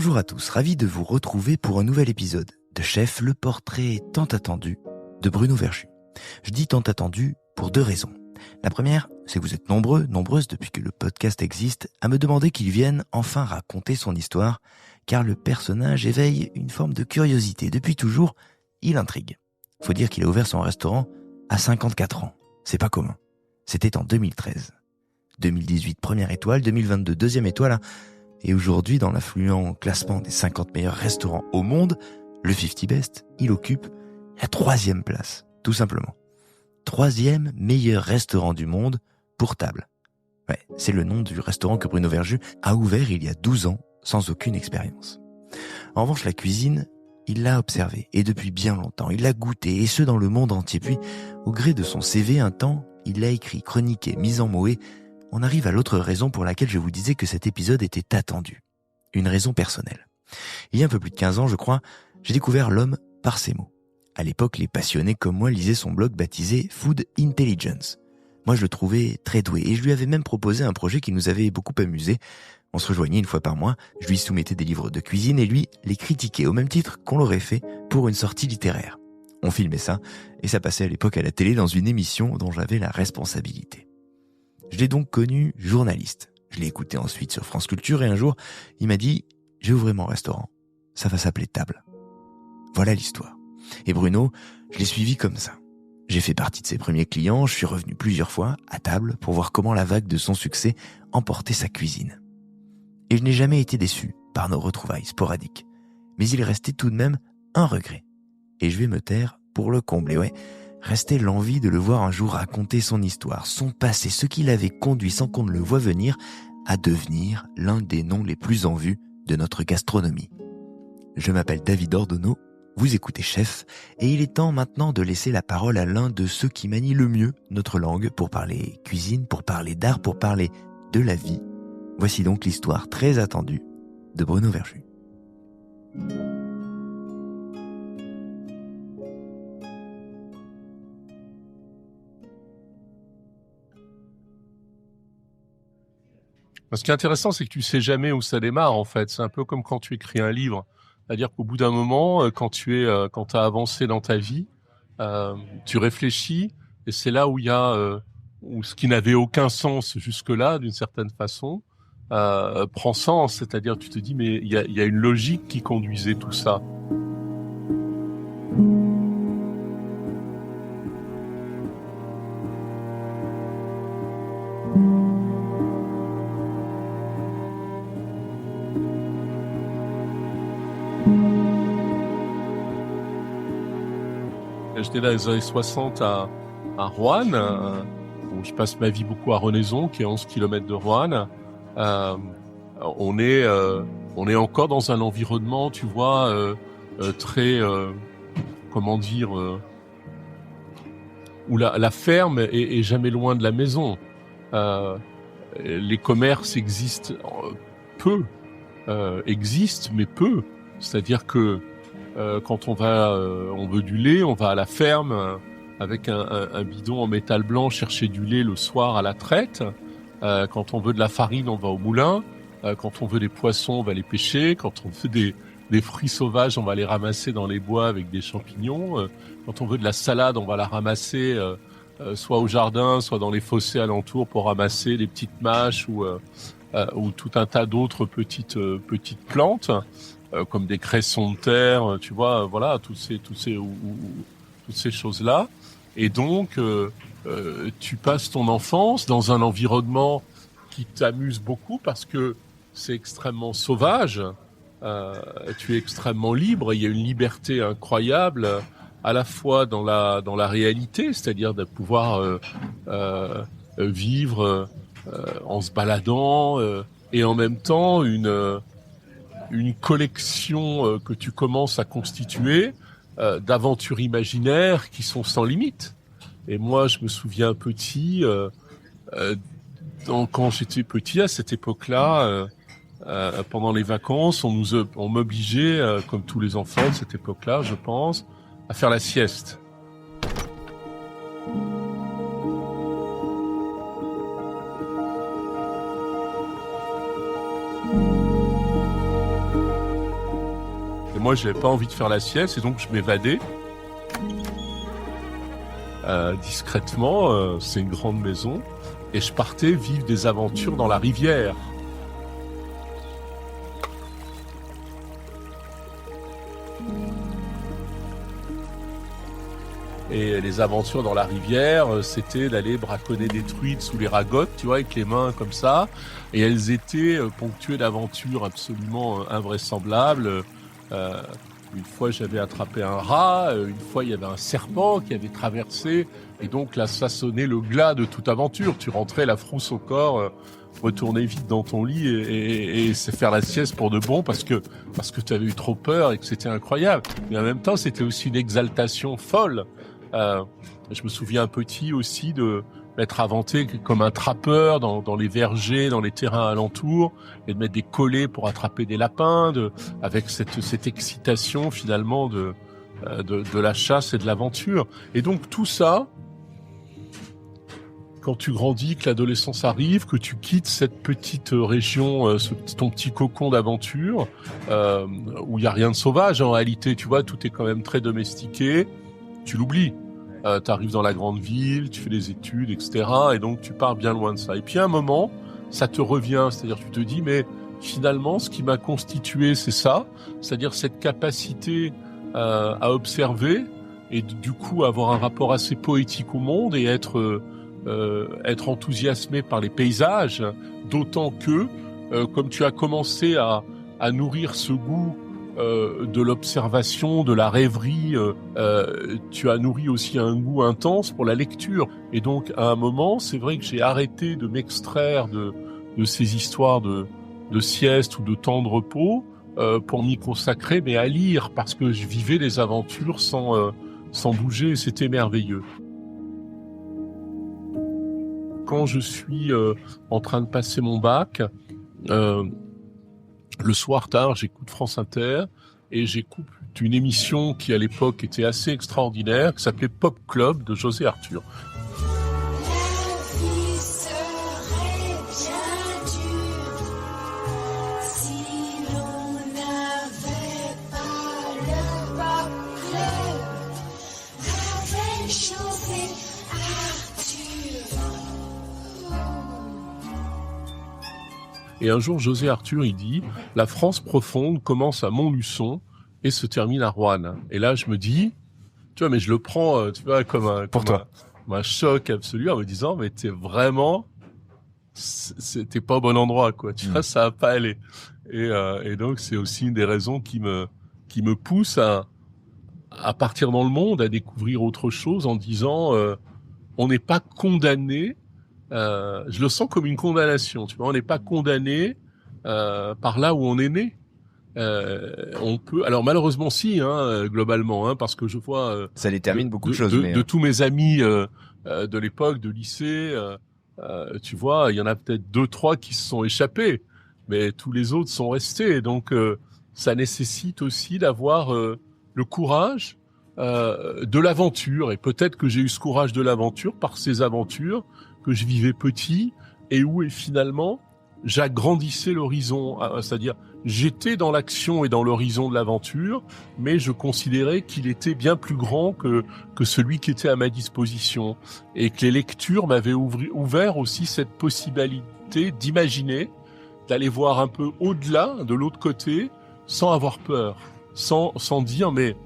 Bonjour à tous, ravi de vous retrouver pour un nouvel épisode de Chef, le portrait tant attendu de Bruno Verjus. Je dis tant attendu pour deux raisons. La première, c'est que vous êtes nombreuses depuis que le podcast existe, à me demander qu'il vienne enfin raconter son histoire, car le personnage éveille une forme de curiosité. Depuis toujours, il intrigue. Faut dire qu'il a ouvert son restaurant à 54 ans. C'est pas commun. C'était en 2013. 2018, première étoile, 2022, deuxième étoile, et aujourd'hui, dans l'affluent classement des 50 meilleurs restaurants au monde, le 50 Best, il occupe la 3e place, tout simplement. 3e meilleur restaurant du monde pour table. Ouais, c'est le nom du restaurant que Bruno Verjus a ouvert il y a 12 ans, sans aucune expérience. En revanche, la cuisine, il l'a observée, et depuis bien longtemps, il l'a goûtée, et ce dans le monde entier. Puis, au gré de son CV, un temps, il l'a écrit, chroniqué, mis en mots, et on arrive à l'autre raison pour laquelle je vous disais que cet épisode était attendu. Une raison personnelle. Il y a un peu plus de 15 ans, je crois, j'ai découvert l'homme par ses mots. À l'époque, les passionnés comme moi lisaient son blog baptisé Food Intelligence. Moi, je le trouvais très doué et je lui avais même proposé un projet qui nous avait beaucoup amusé. On se rejoignait une fois par mois, je lui soumettais des livres de cuisine et lui les critiquait au même titre qu'on l'aurait fait pour une sortie littéraire. On filmait ça et ça passait à l'époque à la télé dans une émission dont j'avais la responsabilité. Je l'ai donc connu journaliste. Je l'ai écouté ensuite sur France Culture et un jour, il m'a dit « J'ai ouvert mon restaurant. Ça va s'appeler Table ». Voilà l'histoire. Et Bruno, je l'ai suivi comme ça. J'ai fait partie de ses premiers clients, je suis revenu plusieurs fois à table pour voir comment la vague de son succès emportait sa cuisine. Et je n'ai jamais été déçu par nos retrouvailles sporadiques. Mais il restait tout de même un regret. Et je vais me taire pour le combler, ouais. Restait l'envie de le voir un jour raconter son histoire, son passé, ce qui l'avait conduit sans qu'on ne le voie venir à devenir l'un des noms les plus en vue de notre gastronomie. Je m'appelle David Ordonneau, vous écoutez Chef, et il est temps maintenant de laisser la parole à l'un de ceux qui manient le mieux notre langue pour parler cuisine, pour parler d'art, pour parler de la vie. Voici donc l'histoire très attendue de Bruno Verjus. Ce qui est intéressant, c'est que tu sais jamais où ça démarre, en fait. C'est un peu comme quand tu écris un livre. C'est-à-dire qu'au bout d'un moment, quand t'as avancé dans ta vie, tu réfléchis, et c'est là où il y a, où ce qui n'avait aucun sens jusque-là, d'une certaine façon, prend sens. C'est-à-dire, tu te dis, mais il y a une logique qui conduisait tout ça. J'étais dans les années 60 à Roanne, où je passe ma vie beaucoup à Renaison, qui est 11 km de Roanne. On est encore dans un environnement, tu vois, très, comment dire, où la ferme est jamais loin de la maison. Les commerces existent mais peu. C'est-à-dire que quand on veut du lait, on va à la ferme avec un bidon en métal blanc chercher du lait le soir à la traite. Quand on veut de la farine, on va au moulin. Quand on veut des poissons, on va les pêcher. Quand on veut des fruits sauvages, on va les ramasser dans les bois avec des champignons. Quand on veut de la salade, on va la ramasser soit au jardin, soit dans les fossés alentours pour ramasser des petites mâches ou tout un tas d'autres petites plantes. Comme des cressons de terre, tu vois, voilà, toutes ces choses-là. Et donc, tu passes ton enfance dans un environnement qui t'amuse beaucoup parce que c'est extrêmement sauvage, tu es extrêmement libre, il y a une liberté incroyable, à la fois dans la réalité, c'est-à-dire de pouvoir vivre en se baladant, et en même temps une collection que tu commences à constituer d'aventures imaginaires qui sont sans limite. Et moi, je me souviens petit, quand j'étais petit, à cette époque-là, pendant les vacances, on m'obligeait, comme tous les enfants de cette époque-là, je pense, à faire la sieste. moi, j'avais pas envie de faire la sieste et donc je m'évadais discrètement. C'est une grande maison et je partais vivre des aventures dans la rivière. Et les aventures dans la rivière, c'était d'aller braconner des truites sous les ragottes, tu vois, avec les mains comme ça. Et elles étaient ponctuées d'aventures absolument invraisemblables. Une fois, j'avais attrapé un rat. Une fois, il y avait un serpent qui avait traversé. Et donc, là, ça sonnait le glas de toute aventure. Tu rentrais la frousse au corps, retournais vite dans ton lit et c'est faire la sieste pour de bon parce que tu avais eu trop peur et que c'était incroyable. Mais en même temps, c'était aussi une exaltation folle. Je me souviens petit aussi de m'être inventé comme un trappeur dans les vergers, dans les terrains alentours, et de mettre des collets pour attraper des lapins, avec cette excitation finalement de la chasse et de l'aventure. Et donc tout ça, quand tu grandis, que l'adolescence arrive, que tu quittes cette petite région, ton petit cocon d'aventure, où il y a rien de sauvage en réalité, tu vois, tout est quand même très domestiqué. Tu l'oublies. T'arrives dans la grande ville, tu fais des études, etc. Et donc tu pars bien loin de ça. Et puis à un moment, ça te revient, c'est-à-dire tu te dis, mais finalement, ce qui m'a constitué, c'est ça, c'est-à-dire cette capacité à observer et du coup avoir un rapport assez poétique au monde et être enthousiasmé par les paysages, d'autant que, comme tu as commencé à nourrir ce goût de l'observation, de la rêverie, tu as nourri aussi un goût intense pour la lecture. Et donc, à un moment, c'est vrai que j'ai arrêté de m'extraire de ces histoires de sieste ou de temps de repos pour m'y consacrer, mais à lire, parce que je vivais des aventures sans bouger, et c'était merveilleux. Quand je suis en train de passer mon bac, le soir tard, j'écoute France Inter et j'écoute une émission qui à l'époque était assez extraordinaire, qui s'appelait Pop Club de José Arthur. Et un jour, José Arthur, il dit « La France profonde commence à Montluçon et se termine à Roanne. » Et là, je me dis, tu vois, mais je le prends, tu vois, comme un choc absolu en me disant « Mais t'es pas au bon endroit, quoi. Tu vois, ça va pas aller. » Et donc, c'est aussi une des raisons qui me pousse à partir dans le monde, à découvrir autre chose en disant on n'est pas condamné. Je le sens comme une condamnation, tu vois, on n'est pas condamné par là où on est né. On peut, alors malheureusement si, globalement, parce que je vois ça détermine beaucoup de choses. De tous mes amis de l'époque, de lycée, tu vois, il y en a peut-être 2-3 qui se sont échappés, mais tous les autres sont restés. Donc ça nécessite aussi d'avoir le courage de l'aventure. Et peut-être que j'ai eu ce courage de l'aventure par ces aventures que je vivais petit et où finalement j'agrandissais l'horizon, c'est-à-dire j'étais dans l'action et dans l'horizon de l'aventure, mais je considérais qu'il était bien plus grand que celui qui était à ma disposition, et que les lectures m'avaient ouvert aussi cette possibilité d'imaginer, d'aller voir un peu au-delà, de l'autre côté, sans avoir peur, sans dire mais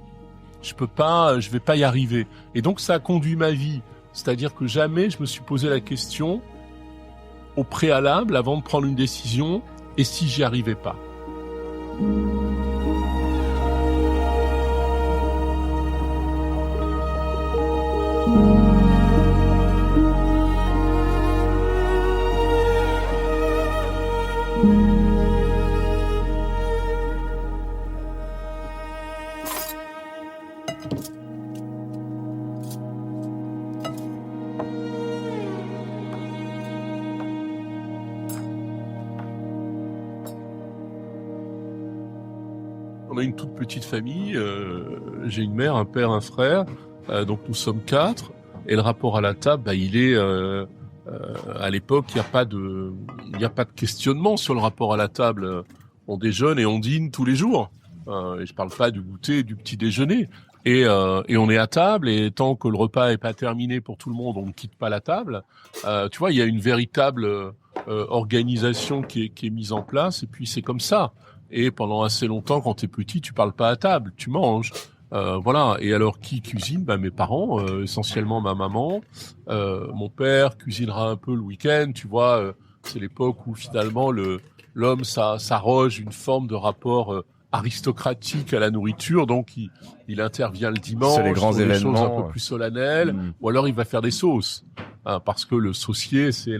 je vais pas y arriver. Et donc ça a conduit ma vie. C'est-à-dire que jamais je me suis posé la question au préalable, avant de prendre une décision, et si j'y arrivais pas. On a une toute petite famille, j'ai une mère, un père, un frère, donc nous sommes 4, et le rapport à la table, il est, à l'époque, il n'y a pas de questionnement sur le rapport à la table. On déjeune et on dîne tous les jours. Et je parle pas du goûter, du petit déjeuner. Et on est à table, et tant que le repas est pas terminé pour tout le monde, on ne quitte pas la table. Tu vois, il y a une véritable organisation qui est mise en place, et puis c'est comme ça. Et pendant assez longtemps, quand t'es petit, tu parles pas à table, tu manges. Voilà. Et alors, qui cuisine? Mes parents, essentiellement ma maman. Mon père cuisinera un peu le week-end, tu vois. C'est l'époque où finalement l'homme s'arroge une forme de rapport aristocratique à la nourriture, donc il intervient le dimanche sur les grands sur des événements, choses un peu plus solennelles, ou alors il va faire des sauces, parce que le saucier c'est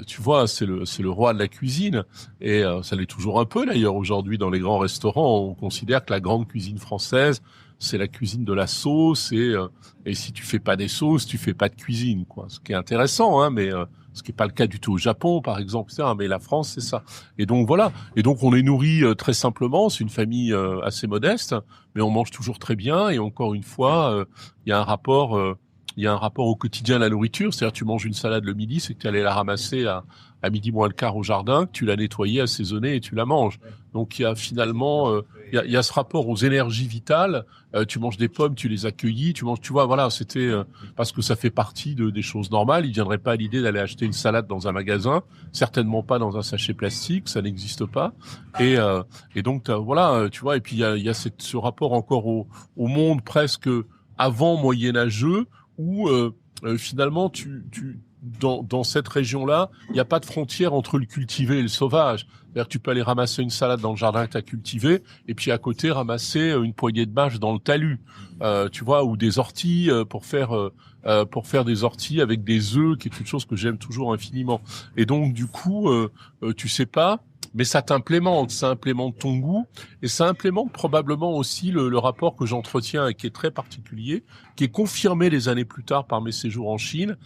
tu vois, c'est le roi de la cuisine, et ça l'est toujours un peu d'ailleurs aujourd'hui dans les grands restaurants. On considère que la grande cuisine française c'est la cuisine de la sauce, et si tu fais pas des sauces, tu fais pas de cuisine, quoi. Ce qui est intéressant, mais ce qui est pas le cas du tout au Japon, par exemple, etc. Mais la France, c'est ça. Et donc voilà. Et donc on est nourri très simplement. C'est une famille assez modeste, mais on mange toujours très bien. Et encore une fois, il y a un rapport au quotidien à la nourriture. C'est-à-dire, tu manges une salade le midi, c'est que tu allais la ramasser à midi moins le quart au jardin, que tu l'as nettoyée, assaisonnée et tu la manges. Donc il y a finalement, il y a ce rapport aux énergies vitales. Tu manges des pommes, tu les as cueillies, tu vois, voilà, c'était parce que ça fait partie des choses normales. Il viendrait pas à l'idée d'aller acheter une salade dans un magasin, certainement pas dans un sachet plastique, ça n'existe pas. Et donc voilà, tu vois. Et puis il y a ce rapport encore au monde presque avant moyenâgeux, où finalement dans cette région-là, il n'y a pas de frontière entre le cultivé et le sauvage. C'est-à-dire que tu peux aller ramasser une salade dans le jardin que tu as cultivé, et puis à côté ramasser une poignée de bâches dans le talus, tu vois, ou des orties pour faire des orties avec des œufs, qui est une chose que j'aime toujours infiniment. Et donc du coup, tu sais pas, mais ça implémente ton goût, et ça implémente probablement aussi le rapport que j'entretiens et qui est très particulier, qui est confirmé des années plus tard par mes séjours en Chine,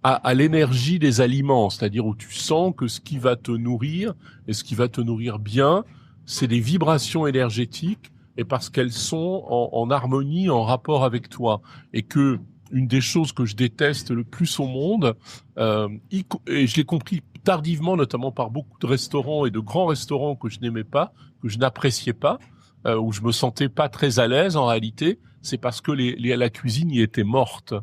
à l'énergie des aliments, c'est-à-dire où tu sens que ce qui va te nourrir, et ce qui va te nourrir bien, c'est des vibrations énergétiques, et parce qu'elles sont en harmonie, en rapport avec toi. Et que une des choses que je déteste le plus au monde, et je l'ai compris tardivement, notamment par beaucoup de restaurants et de grands restaurants que je n'aimais pas, que je n'appréciais pas, où je me sentais pas très à l'aise en réalité, c'est parce que la cuisine y était morte.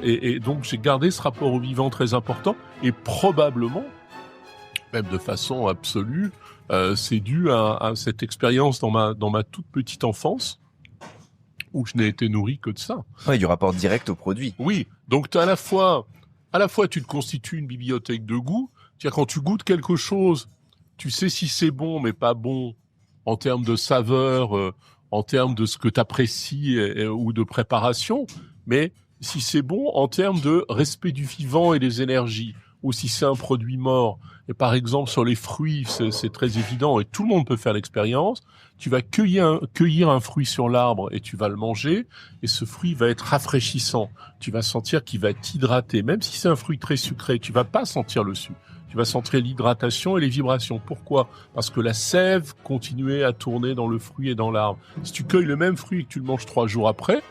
Et donc j'ai gardé ce rapport au vivant très important, et probablement, même de façon absolue, c'est dû à cette expérience dans ma toute petite enfance, où je n'ai été nourri que de ça. Ouais, du rapport direct au produit. Oui, donc t'as à la fois tu te constitues une bibliothèque de goût. C'est-à-dire quand tu goûtes quelque chose, tu sais si c'est bon mais pas bon en termes de saveur, en termes de ce que t'apprécies ou de préparation, mais si c'est bon en termes de respect du vivant et des énergies, ou si c'est un produit mort. Et par exemple sur les fruits, c'est très évident et tout le monde peut faire l'expérience. Tu vas cueillir un fruit sur l'arbre et tu vas le manger, et ce fruit va être rafraîchissant. Tu vas sentir qu'il va t'hydrater. Même si c'est un fruit très sucré, tu vas pas sentir le sucre. Tu vas sentir l'hydratation et les vibrations. Pourquoi? Parce que la sève continuait à tourner dans le fruit et dans l'arbre. Si tu cueilles le même fruit et que tu le manges 3 jours après,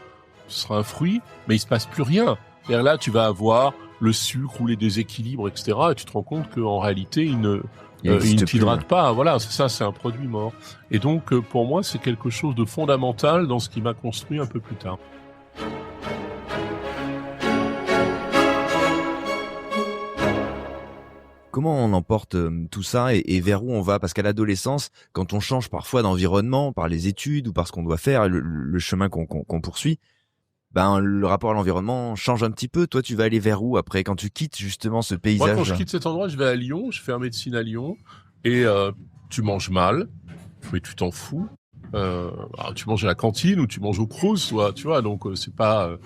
ce sera un fruit, mais il se passe plus rien. Et là, tu vas avoir le sucre ou les déséquilibres, etc. Et tu te rends compte qu'en réalité, il ne t'hydrate pas. Voilà, c'est ça, c'est un produit mort. Et donc, pour moi, c'est quelque chose de fondamental dans ce qui m'a construit un peu plus tard. Comment on emporte tout ça et vers où on va? Parce qu'à l'adolescence, quand on change parfois d'environnement, par les études ou par ce qu'on doit faire, le chemin qu'on poursuit, le rapport à l'environnement change un petit peu. Toi, tu vas aller vers où après, quand tu quittes justement ce paysage? Moi, quand je quitte cet endroit, je vais à Lyon, je fais médecine à Lyon, et tu manges mal, mais tu t'en fous. Tu manges à la cantine ou tu manges au Crous, tu vois, donc c'est pas...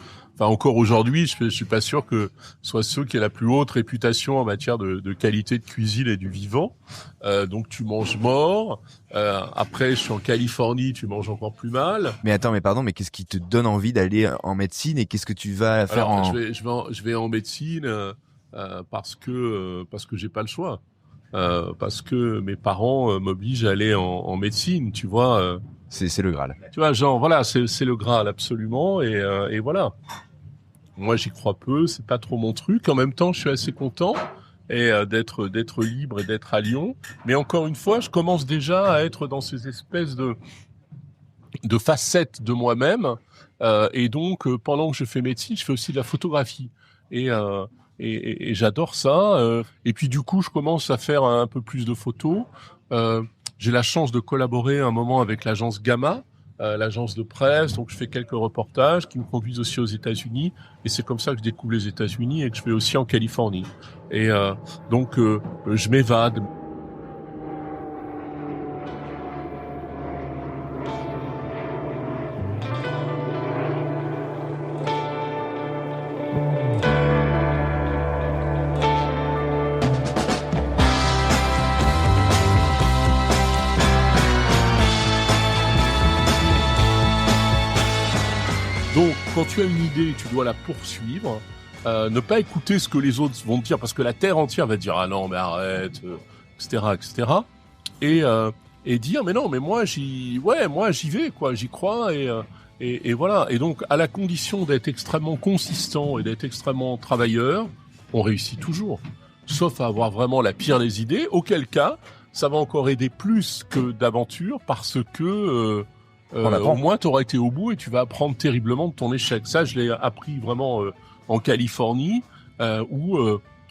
encore aujourd'hui, je suis pas sûr que ce soit ceux qui aient la plus haute réputation en matière de qualité de cuisine et du vivant. Donc tu manges mort. Après, je suis en Californie, tu manges encore plus mal. Mais attends, mais qu'est-ce qui te donne envie d'aller en médecine, et qu'est-ce que tu vas faire? Je vais en médecine parce que j'ai pas le choix. Parce que mes parents m'obligent à aller en médecine, tu vois. C'est le Graal. Tu vois, genre, voilà, c'est le Graal, absolument, et voilà. Moi, j'y crois peu, c'est pas trop mon truc. En même temps, je suis assez content d'être libre et d'être à Lyon. Mais encore une fois, je commence déjà à être dans ces espèces de facettes de moi-même. Et donc, pendant que je fais médecine, je fais aussi de la photographie. Et j'adore ça. Et puis du coup, je commence à faire un peu plus de photos. J'ai la chance de collaborer un moment avec l'agence Gamma, l'agence de presse. Donc, je fais quelques reportages qui me conduisent aussi aux États-Unis. Et c'est comme ça que je découvre les États-Unis et que je vais aussi en Californie. Et donc, je m'évade. Donc, quand tu as une idée, tu dois la poursuivre. Ne pas écouter ce que les autres vont te dire, parce que la terre entière va te dire « Ah non, mais arrête », etc., etc. Et dire « Mais non, mais moi, j'y vais, quoi, j'y crois. » Et voilà. Et donc, à la condition d'être extrêmement consistant et d'être extrêmement travailleur, on réussit toujours. Sauf à avoir vraiment la pire des idées, auquel cas, ça va encore aider plus que d'aventure, parce que... au moins, tu auras été au bout et tu vas apprendre terriblement de ton échec. Ça, je l'ai appris vraiment en Californie, où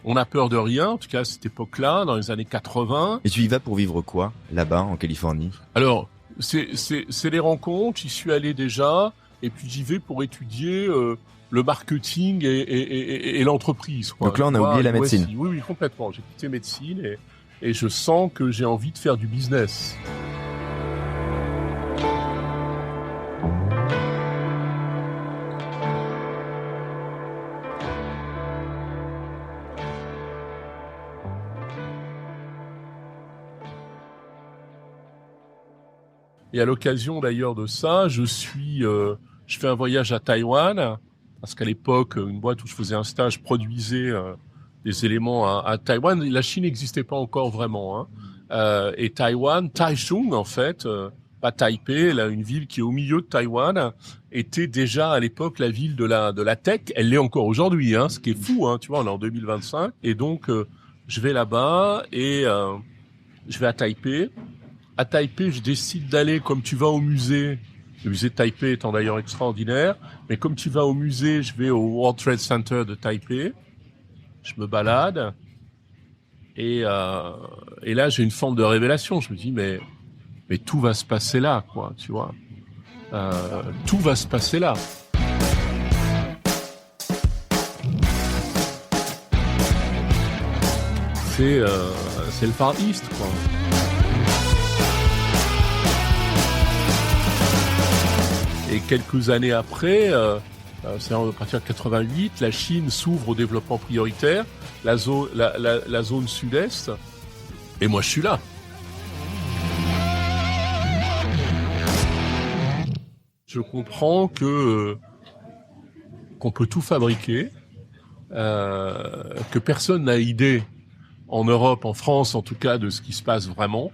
on a peur de rien, en tout cas à cette époque-là, dans les années 80. Et tu y vas pour vivre quoi, là-bas, en Californie? Alors, c'est les rencontres, j'y suis allé déjà, et puis j'y vais pour étudier le marketing et l'entreprise, quoi. Donc là, on a oublié la médecine. Oui, complètement. J'ai quitté médecine et je sens que j'ai envie de faire du business. Et à l'occasion d'ailleurs de ça, je fais un voyage à Taïwan, parce qu'à l'époque, une boîte où je faisais un stage produisait des éléments à Taïwan. La Chine n'existait pas encore vraiment, hein. Et Taïwan, Taichung en fait, pas Taipei, là, une ville qui est au milieu de Taïwan, était déjà à l'époque la ville de la tech. Elle l'est encore aujourd'hui, hein, ce qui est fou, hein, tu vois, on est en 2025. Et donc, je vais là-bas et je vais à Taipei. À Taipei, je décide d'aller, comme tu vas au musée, le musée de Taipei étant d'ailleurs extraordinaire, mais comme tu vas au musée, je vais au World Trade Center de Taipei, je me balade, et là j'ai une forme de révélation, je me dis mais tout va se passer là, quoi, tu vois, tout va se passer là. C'est le Far East, quoi. Et quelques années après, c'est à partir de 88, la Chine s'ouvre au développement prioritaire, la zone sud-est, et moi je suis là. Je comprends qu'on peut tout fabriquer, que personne n'a idée en Europe, en France en tout cas, de ce qui se passe vraiment,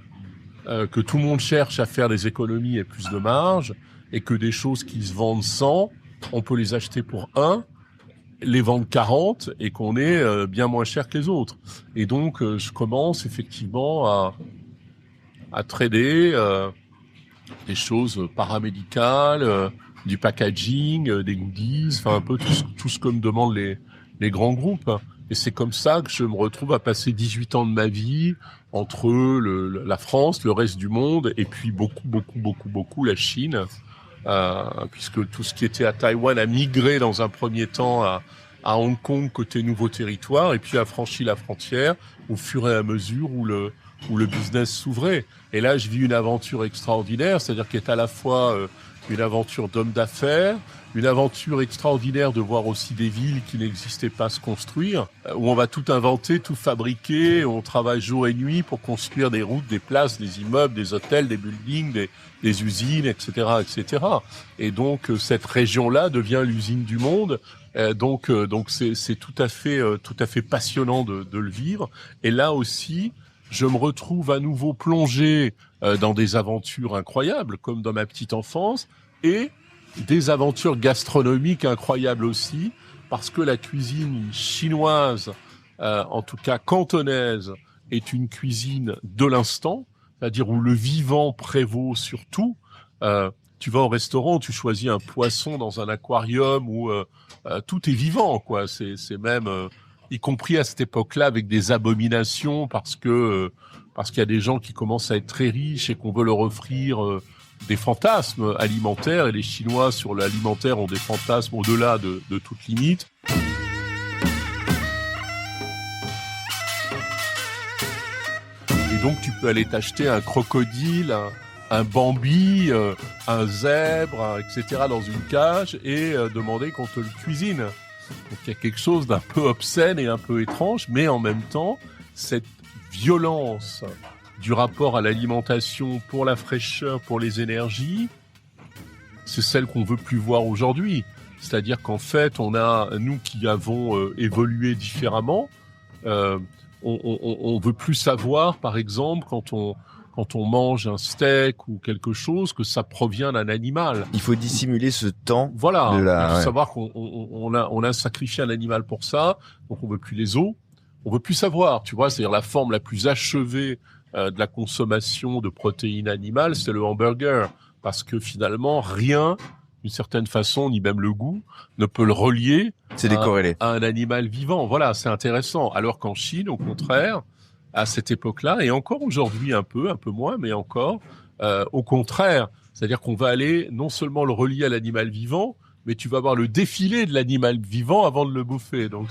que tout le monde cherche à faire des économies et plus de marge, et que des choses qui se vendent 100, on peut les acheter pour 1, les vendre 40, et qu'on est bien moins cher que les autres. Et donc, je commence effectivement à trader des choses paramédicales, du packaging, des goodies, enfin un peu tout ce que me demandent les grands groupes. Et c'est comme ça que je me retrouve à passer 18 ans de ma vie entre la France, le reste du monde, et puis beaucoup la Chine. Puisque tout ce qui était à Taïwan a migré dans un premier temps à Hong Kong côté nouveau territoire, et puis a franchi la frontière au fur et à mesure où le business s'ouvrait. Et là, je vis une aventure extraordinaire, c'est-à-dire qu'elle est à la fois une aventure d'homme d'affaires, une aventure extraordinaire de voir aussi des villes qui n'existaient pas se construire, où on va tout inventer, tout fabriquer, où on travaille jour et nuit pour construire des routes, des places, des immeubles, des hôtels, des buildings, des usines, etc., etc. Et donc cette région-là devient l'usine du monde. Donc c'est tout à fait passionnant de le vivre. Et là aussi, je me retrouve à nouveau plongé dans des aventures incroyables, comme dans ma petite enfance, et des aventures gastronomiques incroyables aussi, parce que la cuisine chinoise, en tout cas cantonaise, est une cuisine de l'instant, c'est-à-dire où le vivant prévaut sur tout. Tu vas au restaurant, tu choisis un poisson dans un aquarium où tout est vivant, quoi. C'est même, y compris à cette époque-là, avec des abominations parce qu'il y a des gens qui commencent à être très riches et qu'on veut leur offrir des fantasmes alimentaires. Et les Chinois sur l'alimentaire ont des fantasmes au-delà de toute limite. Et donc tu peux aller t'acheter un crocodile, un Bambi, un zèbre, etc. dans une cage et demander qu'on te le cuisine. Donc il y a quelque chose d'un peu obscène et un peu étrange, mais en même temps, cette violence du rapport à l'alimentation pour la fraîcheur, pour les énergies, c'est celle qu'on veut plus voir aujourd'hui. C'est-à-dire qu'en fait, on a, nous qui avons évolué différemment, on veut plus savoir, par exemple, quand on mange un steak ou quelque chose, que ça provient d'un animal. Il faut dissimuler ce temps. Voilà. Il faut savoir qu'on a sacrifié un animal pour ça, donc on veut plus les os. On veut plus savoir, tu vois, c'est-à-dire la forme la plus achevée de la consommation de protéines animales, c'est le hamburger. Parce que finalement, rien, d'une certaine façon, ni même le goût, ne peut le relier à un animal vivant. Voilà, c'est intéressant. Alors qu'en Chine, au contraire, à cette époque-là, et encore aujourd'hui un peu moins, mais encore, au contraire, c'est-à-dire qu'on va aller non seulement le relier à l'animal vivant, mais tu vas voir le défilé de l'animal vivant avant de le bouffer. Donc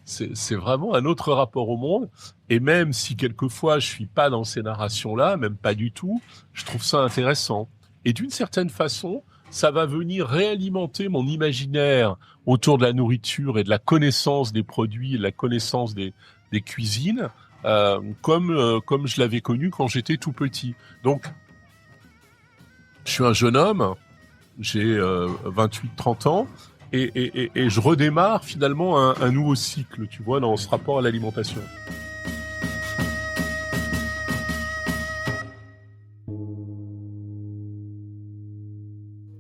c'est vraiment un autre rapport au monde. Et même si quelquefois je suis pas dans ces narrations-là, même pas du tout, je trouve ça intéressant. Et d'une certaine façon, ça va venir réalimenter mon imaginaire autour de la nourriture et de la connaissance des produits, et de la connaissance des cuisines, comme je l'avais connu quand j'étais tout petit. Donc, je suis un jeune homme, j'ai 28-30 ans, et je redémarre finalement un nouveau cycle, tu vois, dans ce rapport à l'alimentation.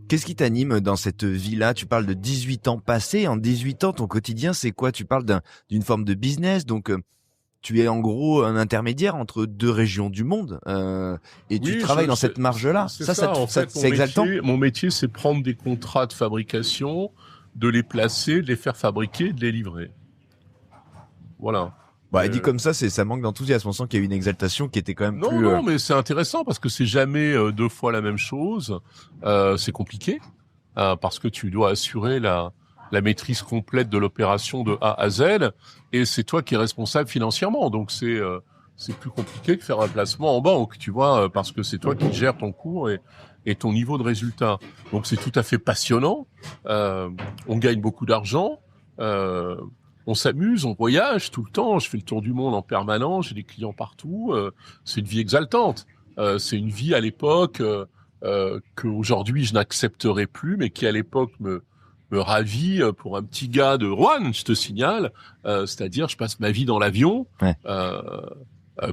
Qu'est-ce qui t'anime dans cette vie-là? Tu parles de 18 ans passés. En 18 ans, ton quotidien, c'est quoi? Tu parles d'une forme de business, donc tu es en gros un intermédiaire entre deux régions du monde et tu travailles dans cette marge-là. C'est exaltant. Mon métier, c'est prendre des contrats de fabrication, de les placer, de les faire fabriquer, de les livrer. Voilà. Dit comme ça, ça manque d'enthousiasme. On sent qu'il y a une exaltation qui était quand même plus... Non, mais c'est intéressant parce que c'est jamais deux fois la même chose. C'est compliqué parce que tu dois assurer la maîtrise complète de l'opération de A à Z et c'est toi qui es responsable financièrement. Donc c'est plus compliqué que faire un placement en banque, tu vois, parce que c'est toi qui gères ton cours et ton niveau de résultat. Donc c'est tout à fait passionnant. On gagne beaucoup d'argent. On s'amuse, on voyage tout le temps. Je fais le tour du monde en permanence, j'ai des clients partout. C'est une vie exaltante. C'est une vie à l'époque qu'aujourd'hui je n'accepterai plus, mais qui à l'époque me ravit pour un petit gars de Rouen, je te signale. C'est-à-dire, je passe ma vie dans l'avion,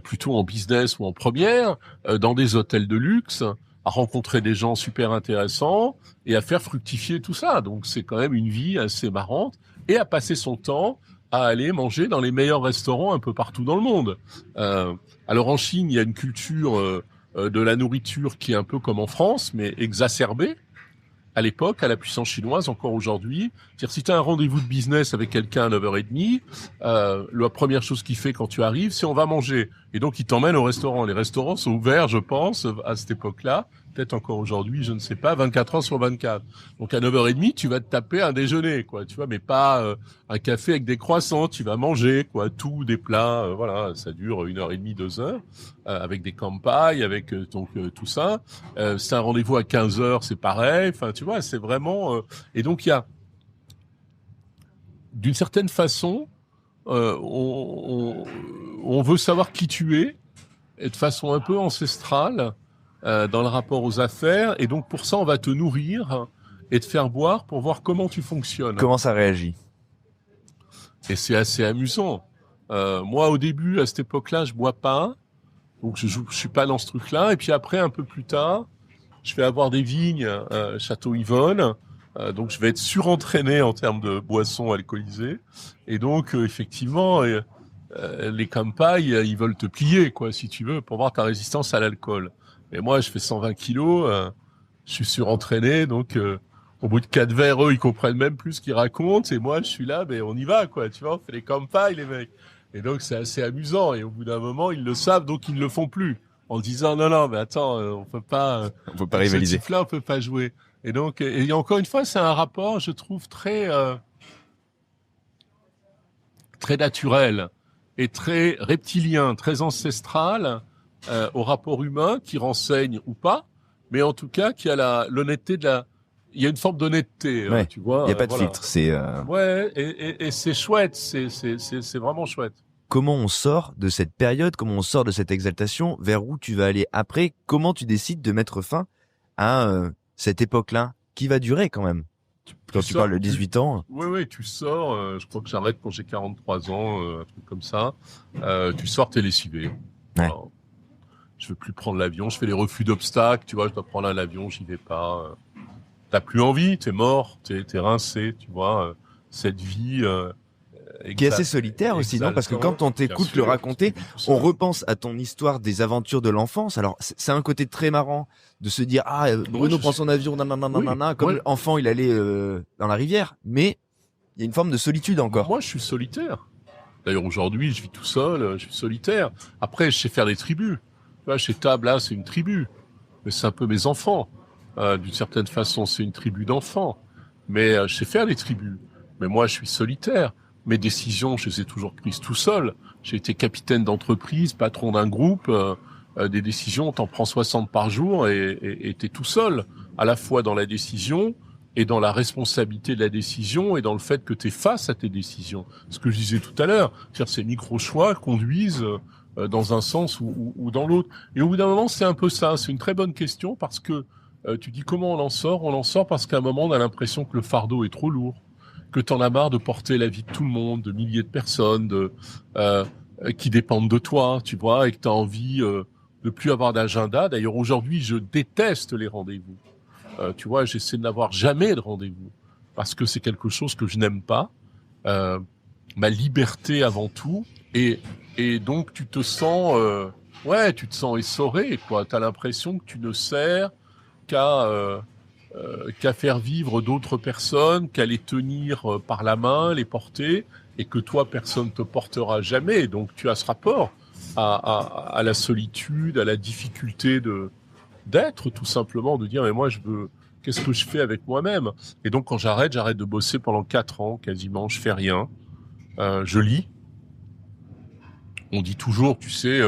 plutôt en business ou en première, dans des hôtels de luxe, à rencontrer des gens super intéressants et à faire fructifier tout ça. Donc c'est quand même une vie assez marrante. Et à passer son temps à aller manger dans les meilleurs restaurants un peu partout dans le monde. Alors en Chine, il y a une culture de la nourriture qui est un peu comme en France, mais exacerbée. À l'époque, à la puissance chinoise, encore aujourd'hui. C'est-à-dire, si tu as un rendez-vous de business avec quelqu'un à 9h30, la première chose qu'il fait quand tu arrives, c'est on va manger. Et donc, il t'emmène au restaurant. Les restaurants sont ouverts, je pense, à cette époque-là. Peut-être encore aujourd'hui, je ne sais pas, 24 heures sur 24. Donc, à 9h30, tu vas te taper un déjeuner, quoi. Tu vois, mais pas un café avec des croissants. Tu vas manger, quoi. Tout, des plats, voilà. Ça dure 1h30, 2 heures, avec des kampai, avec tout ça. C'est un rendez-vous à 15h, c'est pareil. Enfin, tu vois, c'est vraiment... Et donc, il y a... D'une certaine façon, on veut savoir qui tu es, et de façon un peu ancestrale, dans le rapport aux affaires. Et donc, pour ça, on va te nourrir et te faire boire pour voir comment tu fonctionnes. Comment ça réagit? Et c'est assez amusant. Moi, au début, à cette époque-là, je bois pas. Donc, je suis pas dans ce truc-là. Et puis après, un peu plus tard, je vais avoir des vignes, Château Yvonne. Donc je vais être surentraîné en termes de boissons alcoolisées. Et donc effectivement, les kampai, ils veulent te plier, quoi, si tu veux, pour voir ta résistance à l'alcool. Mais moi, je fais 120 kilos, je suis surentraîné, donc au bout de 4 verres, eux, ils comprennent même plus ce qu'ils racontent. Et moi, je suis là, mais on y va, quoi. Tu vois, on fait les kampai, les mecs. Et donc c'est assez amusant. Et au bout d'un moment, ils le savent, donc ils ne le font plus. En disant non, mais attends, on peut pas. On peut pas Avec ce rivaliser. type-là, on peut pas jouer. Et donc, et encore une fois, c'est un rapport, je trouve, très naturel et très reptilien, très ancestral au rapport humain qui renseigne ou pas, mais en tout cas qui a l'honnêteté il y a une forme d'honnêteté, Ouais. tu vois. Il y a pas de voilà. filtre. C'est Ouais, et c'est chouette, c'est vraiment chouette. comment on sort de cette période, comment on sort de cette exaltation, vers où tu vas aller après, comment tu décides de mettre fin à cette époque-là, qui va durer quand même. Quand tu parles de 18 ans. Oui, tu sors, je crois que j'arrête quand j'ai 43 ans, un truc comme ça. Tu sors, t'es lessivé. Ouais. Alors, je veux plus prendre l'avion, je fais les refus d'obstacles, tu vois, je dois prendre un avion, j'y vais pas. T'as plus envie, t'es mort, t'es rincé, tu vois. Cette vie... qui est assez solitaire aussi, non? Parce que quand on t'écoute le raconter, on repense à ton histoire des aventures de l'enfance. Alors, c'est un côté très marrant de se dire, Bruno prend son avion, comme enfant, il allait dans la rivière. Mais il y a une forme de solitude encore. Moi, je suis solitaire. D'ailleurs, aujourd'hui, je vis tout seul, je suis solitaire. Après, je sais faire des tribus. Tu vois, chez Table, là, c'est une tribu. Mais c'est un peu mes enfants. D'une certaine façon, c'est une tribu d'enfants. Mais je sais faire des tribus. Mais moi, je suis solitaire. Mes décisions, je les ai toujours prises tout seul. J'ai été capitaine d'entreprise, patron d'un groupe. Des décisions, t'en prends 60 par jour et t'es tout seul, à la fois dans la décision et dans la responsabilité de la décision et dans le fait que t'es face à tes décisions. Ce que je disais tout à l'heure, c'est-à-dire ces micro-choix conduisent dans un sens ou dans l'autre. Et au bout d'un moment, c'est un peu ça. C'est une très bonne question parce que tu dis comment on en sort? On en sort parce qu'à un moment, on a l'impression que le fardeau est trop lourd, que t'en as marre de porter la vie de tout le monde, de milliers de personnes qui dépendent de toi, tu vois, et que t'as envie de plus avoir d'agenda. D'ailleurs, aujourd'hui, je déteste les rendez-vous. Tu vois, j'essaie de n'avoir jamais de rendez-vous parce que c'est quelque chose que je n'aime pas. Ma liberté avant tout. Et donc, tu te sens essoré, quoi. T'as l'impression que tu ne sers qu'à faire vivre d'autres personnes, qu'à les tenir par la main, les porter, et que toi, personne te portera jamais. Donc, tu as ce rapport à la solitude, à la difficulté d'être, tout simplement, de dire, mais moi, qu'est-ce que je fais avec moi-même? Et donc, quand j'arrête de bosser pendant 4 ans, quasiment, je fais rien. Je lis. On dit toujours, tu sais,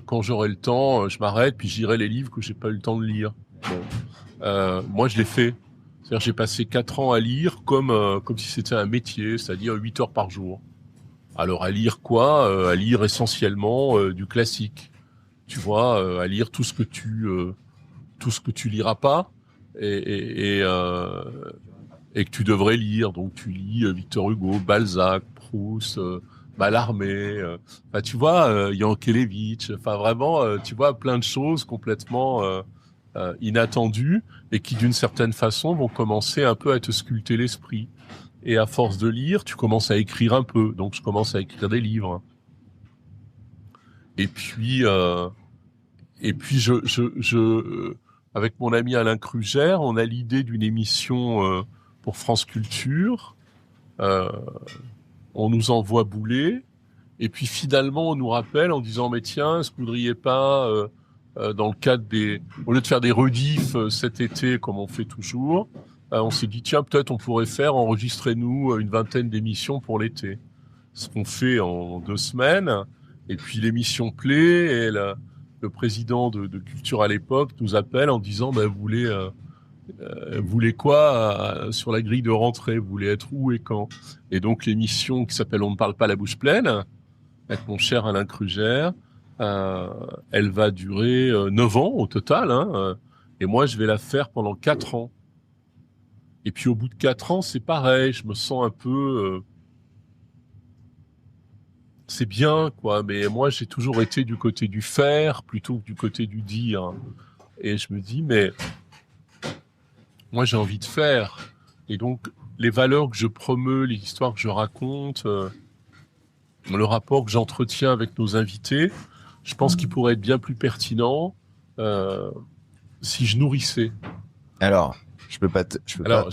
quand j'aurai le temps, je m'arrête, puis j'irai les livres que j'ai pas eu le temps de lire. Bon. Moi, je l'ai fait. C'est-à-dire, j'ai passé 4 ans à lire comme si c'était un métier, c'est-à-dire 8 heures par jour. Alors, à lire quoi? À lire essentiellement du classique. Tu vois, à lire tout ce que tu liras pas et que tu devrais lire. Donc, tu lis Victor Hugo, Balzac, Proust, Mallarmé, tu vois, Yankelevitch. Enfin, vraiment, tu vois, plein de choses complètement inattendues et qui, d'une certaine façon, vont commencer un peu à te sculpter l'esprit. Et à force de lire, tu commences à écrire un peu. Donc, je commence à écrire des livres. Et puis avec mon ami Alain Krugère, on a l'idée d'une émission pour France Culture. On nous envoie bouler. Et puis finalement, on nous rappelle en disant, mais tiens, est-ce que vous voudriez pas, dans le cadre au lieu de faire des rediffs cet été, comme on fait toujours, on s'est dit, tiens, peut-être on pourrait enregistrez-nous une 20aine d'émissions pour l'été. Ce qu'on fait en 2 semaines. Et puis l'émission plaît et le président de Culture à l'époque nous appelle en disant, vous voulez quoi sur la grille de rentrée? Vous voulez être où et quand? Et donc l'émission qui s'appelle On ne parle pas la bouche pleine, avec mon cher Alain Krugère, elle va durer 9 ans au total, et moi je vais la faire pendant 4 ans. Et puis au bout de 4 ans, c'est pareil, je me sens un peu... c'est bien, quoi, mais moi j'ai toujours été du côté du faire plutôt que du côté du dire. Et je me dis, mais moi j'ai envie de faire. Et donc les valeurs que je promeus, les histoires que je raconte, le rapport que j'entretiens avec nos invités, je pense qu'il pourrait être bien plus pertinent si je nourrissais. Alors, je peux pas te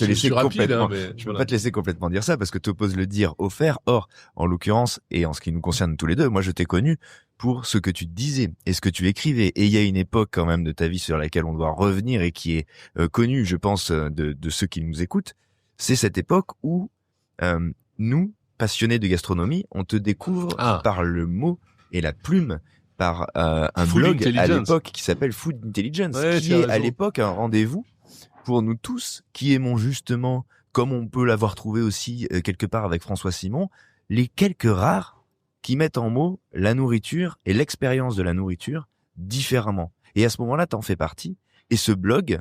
laisser complètement. Je peux voilà. pas te laisser complètement dire ça parce que tu opposes le dire au faire. Or, en l'occurrence, et en ce qui nous concerne tous les deux, moi je t'ai connu pour ce que tu disais et ce que tu écrivais. Et il y a une époque quand même de ta vie sur laquelle on doit revenir et qui est connue, je pense, de ceux qui nous écoutent. C'est cette époque où nous, passionnés de gastronomie, on te découvre par le mot et la plume, par un Food blog à Intelligence. l'époque qui s'appelle Food Intelligence, Ouais, qui est à l'époque un rendez-vous pour nous tous qui aimons justement, comme on peut l'avoir trouvé aussi quelque part avec François Simon, les quelques rares qui mettent en mots la nourriture et l'expérience de la nourriture différemment. Et à ce moment-là, t'en fais partie. Et ce blog,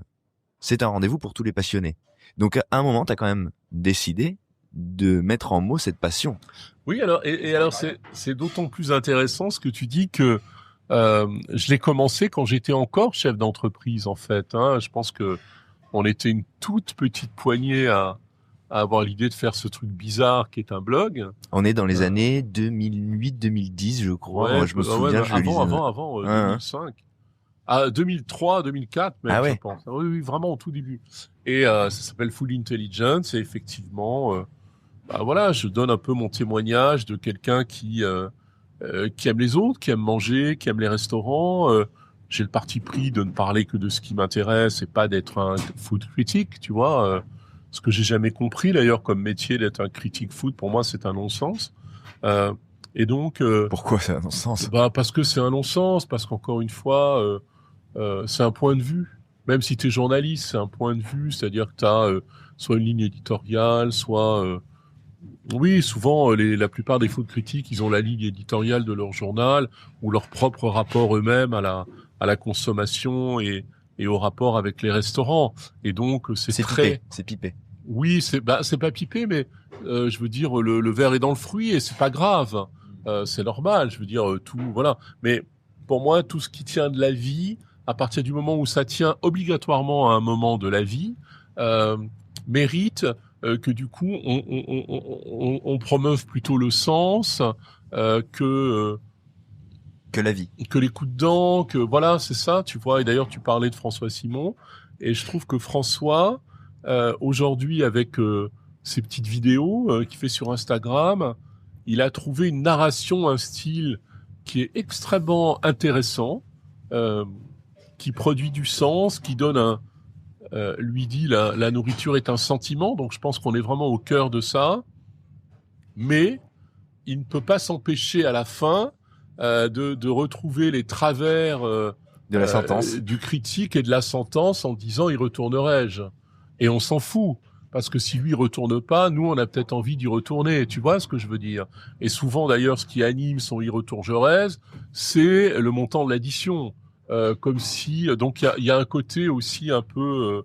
c'est un rendez-vous pour tous les passionnés. Donc à un moment, t'as quand même décidé de mettre en mots cette passion. Oui, alors et alors c'est d'autant plus intéressant ce que tu dis que je l'ai commencé quand j'étais encore chef d'entreprise en fait. Hein. Je pense que on était une toute petite poignée à avoir l'idée de faire ce truc bizarre qui est un blog. On est dans les années 2008-2010, je crois. Ouais, Moi, je me souviens, je le lisais. Avant 2005. Ah, 2003, 2004 même, je pense. Oui, vraiment au tout début. Et ça s'appelle Food Intelligence et effectivement, voilà, je donne un peu mon témoignage de quelqu'un qui aime les autres, qui aime manger, qui aime les restaurants. J'ai le parti pris de ne parler que de ce qui m'intéresse et pas d'être un food critique, tu vois. Ce que j'ai jamais compris d'ailleurs comme métier d'être un critique food, pour moi c'est un non-sens. Et donc pourquoi c'est un non-sens? Parce que c'est un non-sens, parce qu'encore une fois c'est un point de vue. Même si tu es journaliste, c'est un point de vue, c'est-à-dire que tu as soit une ligne éditoriale, soit oui, souvent la plupart des food critiques, ils ont la ligne éditoriale de leur journal ou leur propre rapport eux-mêmes à la consommation et au rapport avec les restaurants. Et donc c'est très pipé. Oui, c'est pas pipé, mais je veux dire le verre est dans le fruit et c'est pas grave. C'est normal, je veux dire tout voilà. Mais pour moi, tout ce qui tient de la vie, à partir du moment où ça tient obligatoirement à un moment de la vie, mérite que du coup on promeuve plutôt le sens que la vie, que les coups de dents, que voilà, c'est ça, tu vois. Et d'ailleurs, tu parlais de François Simon, et je trouve que François aujourd'hui avec ses petites vidéos qu'il fait sur Instagram, il a trouvé une narration, un style qui est extrêmement intéressant, qui produit du sens, qui donne lui dit la nourriture est un sentiment, donc je pense qu'on est vraiment au cœur de ça, mais il ne peut pas s'empêcher à la fin de retrouver les travers de la sentence, du critique et de la sentence en disant y retournerai-je, et on s'en fout. Parce que si lui retourne pas, nous on a peut-être envie d'y retourner. Tu vois ce que je veux dire? Et souvent d'ailleurs, ce qui anime son y retournerai-je, c'est le montant de l'addition. Comme si donc il y a un côté aussi un peu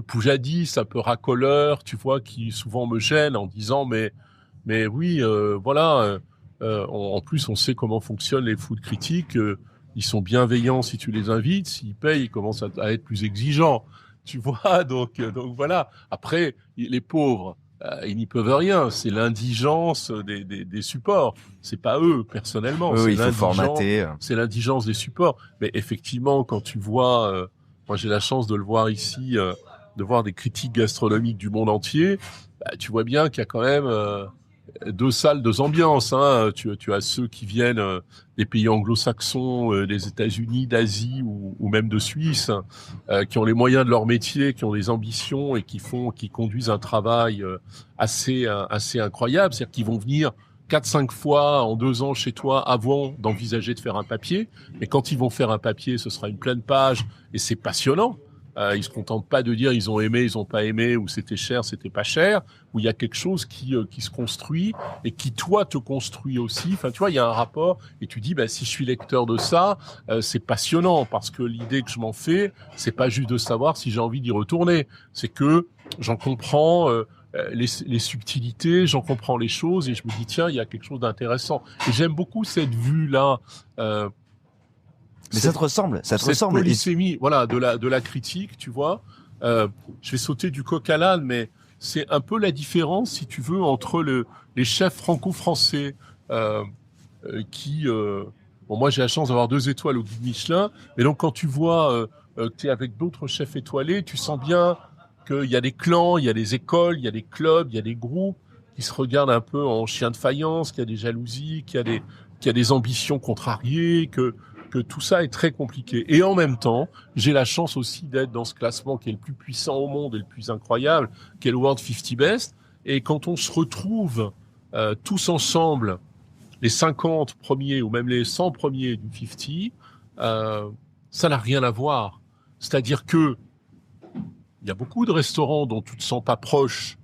poujadiste, un peu racoleur, tu vois, qui souvent me gêne en disant mais oui voilà. En plus, on sait comment fonctionnent les food critiques. Ils sont bienveillants si tu les invites. S'ils payent, ils commencent à être plus exigeants. Tu vois, donc voilà. Après, les pauvres, ils n'y peuvent rien. C'est l'indigence des supports. C'est pas eux personnellement. Oui, c'est il faut formater. C'est l'indigence des supports. Mais effectivement, quand tu vois, moi j'ai la chance de le voir ici, de voir des critiques gastronomiques du monde entier. Tu vois bien qu'il y a quand même deux salles, deux ambiances. Hein. Tu as ceux qui viennent des pays anglo-saxons, des États-Unis, d'Asie ou même de Suisse, qui ont les moyens de leur métier, qui ont des ambitions et qui conduisent un travail assez incroyable. C'est-à-dire qu'ils vont venir 4-5 fois en 2 ans chez toi avant d'envisager de faire un papier. Mais quand ils vont faire un papier, ce sera une pleine page et c'est passionnant. Ils se contentent pas de dire ils ont aimé, ils ont pas aimé, ou c'était cher, c'était pas cher, où il y a quelque chose qui se construit et qui toi te construit aussi. Enfin, tu vois, il y a un rapport et tu dis si je suis lecteur de ça, c'est passionnant parce que l'idée que je m'en fais, c'est pas juste de savoir si j'ai envie d'y retourner, c'est que j'en comprends les subtilités, j'en comprends les choses et je me dis tiens, il y a quelque chose d'intéressant. Et j'aime beaucoup cette vue-là. Mais ça te ressemble, cette polysémie, voilà, de la critique, tu vois. Je vais sauter du coq à l'âne, mais c'est un peu la différence, si tu veux, entre les chefs franco-français qui... bon, moi, j'ai la chance d'avoir 2 étoiles au guide Michelin, mais donc quand tu vois que tu es avec d'autres chefs étoilés, tu sens bien qu'il y a des clans, il y a des écoles, il y a des clubs, il y a des groupes qui se regardent un peu en chien de faïence, qu'il y a des jalousies, qu'il y a des ambitions contrariées, que tout ça est très compliqué. Et en même temps, j'ai la chance aussi d'être dans ce classement qui est le plus puissant au monde et le plus incroyable, qui est le World 50 Best. Et quand on se retrouve tous ensemble, les 50 premiers ou même les 100 premiers du 50, ça n'a rien à voir. C'est-à-dire que il y a beaucoup de restaurants dont tu te sens pas proche,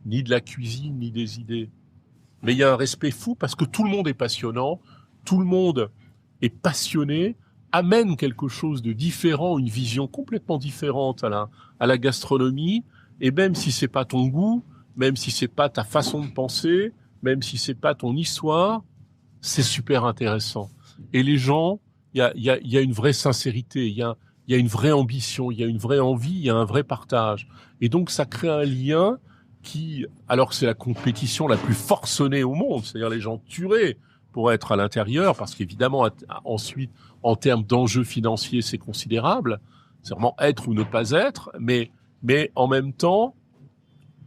ni de la cuisine, ni des idées. Mais il y a un respect fou parce que tout le monde est passionnant, tout le monde est passionné, amène quelque chose de différent, une vision complètement différente à la gastronomie. Et même si c'est pas ton goût, même si c'est pas ta façon de penser, même si c'est pas ton histoire, c'est super intéressant. Et les gens, il y a une vraie sincérité, il y a une vraie ambition, il y a une vraie envie, il y a un vrai partage. Et donc, ça crée un lien qui, alors que c'est la compétition la plus forcenée au monde, c'est-à-dire les gens tueraient pour être à l'intérieur, parce qu'évidemment, ensuite, en termes d'enjeux financiers, c'est considérable. C'est vraiment être ou ne pas être, mais en même temps,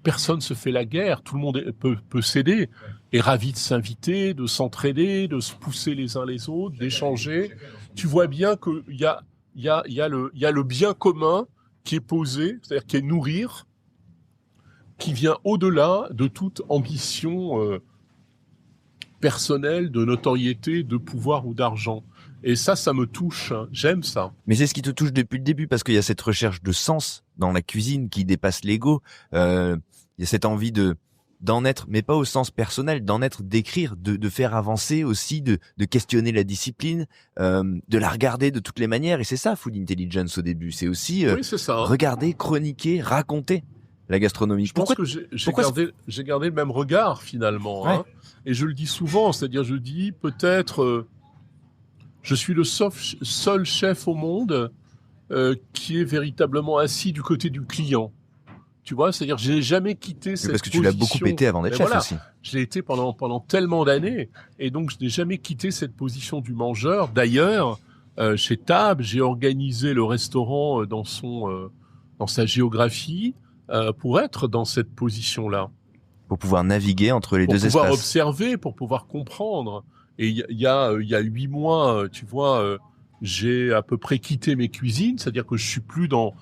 personne se fait la guerre, tout le monde peut s'aider, est ravi de s'inviter, de s'entraider, de se pousser les uns les autres, d'échanger. Tu vois bien qu'il y a le bien commun qui est posé, c'est-à-dire qui est nourrir, qui vient au-delà de toute ambition personnelle, de notoriété, de pouvoir ou d'argent. Et ça me touche, hein. J'aime ça. Mais c'est ce qui te touche depuis le début, parce qu'il y a cette recherche de sens dans la cuisine qui dépasse l'ego. Il y a cette envie d'en être, mais pas au sens personnel, d'en être, d'écrire, de faire avancer aussi, de questionner la discipline, de la regarder de toutes les manières. Et c'est ça, Food Intelligence au début. C'est aussi oui, c'est ça, hein. Regarder, chroniquer, raconter la gastronomie. Je pense que j'ai gardé le même regard finalement. Ouais. Hein. Et je le dis souvent, c'est-à-dire je dis peut-être... je suis le seul chef au monde qui est véritablement assis du côté du client. Tu vois, c'est-à-dire je n'ai jamais quitté cette position. Parce que tu l'as beaucoup été avant d'être chef voilà, aussi. Je l'ai été pendant tellement d'années, et donc je n'ai jamais quitté cette position du mangeur. D'ailleurs, chez Tab, j'ai organisé le restaurant dans sa géographie pour être dans cette position-là. Pour pouvoir naviguer entre les deux espaces. Pour pouvoir observer, pour pouvoir comprendre. Et il y a 8 mois, tu vois, j'ai à peu près quitté mes cuisines, c'est-à-dire que je suis plus dans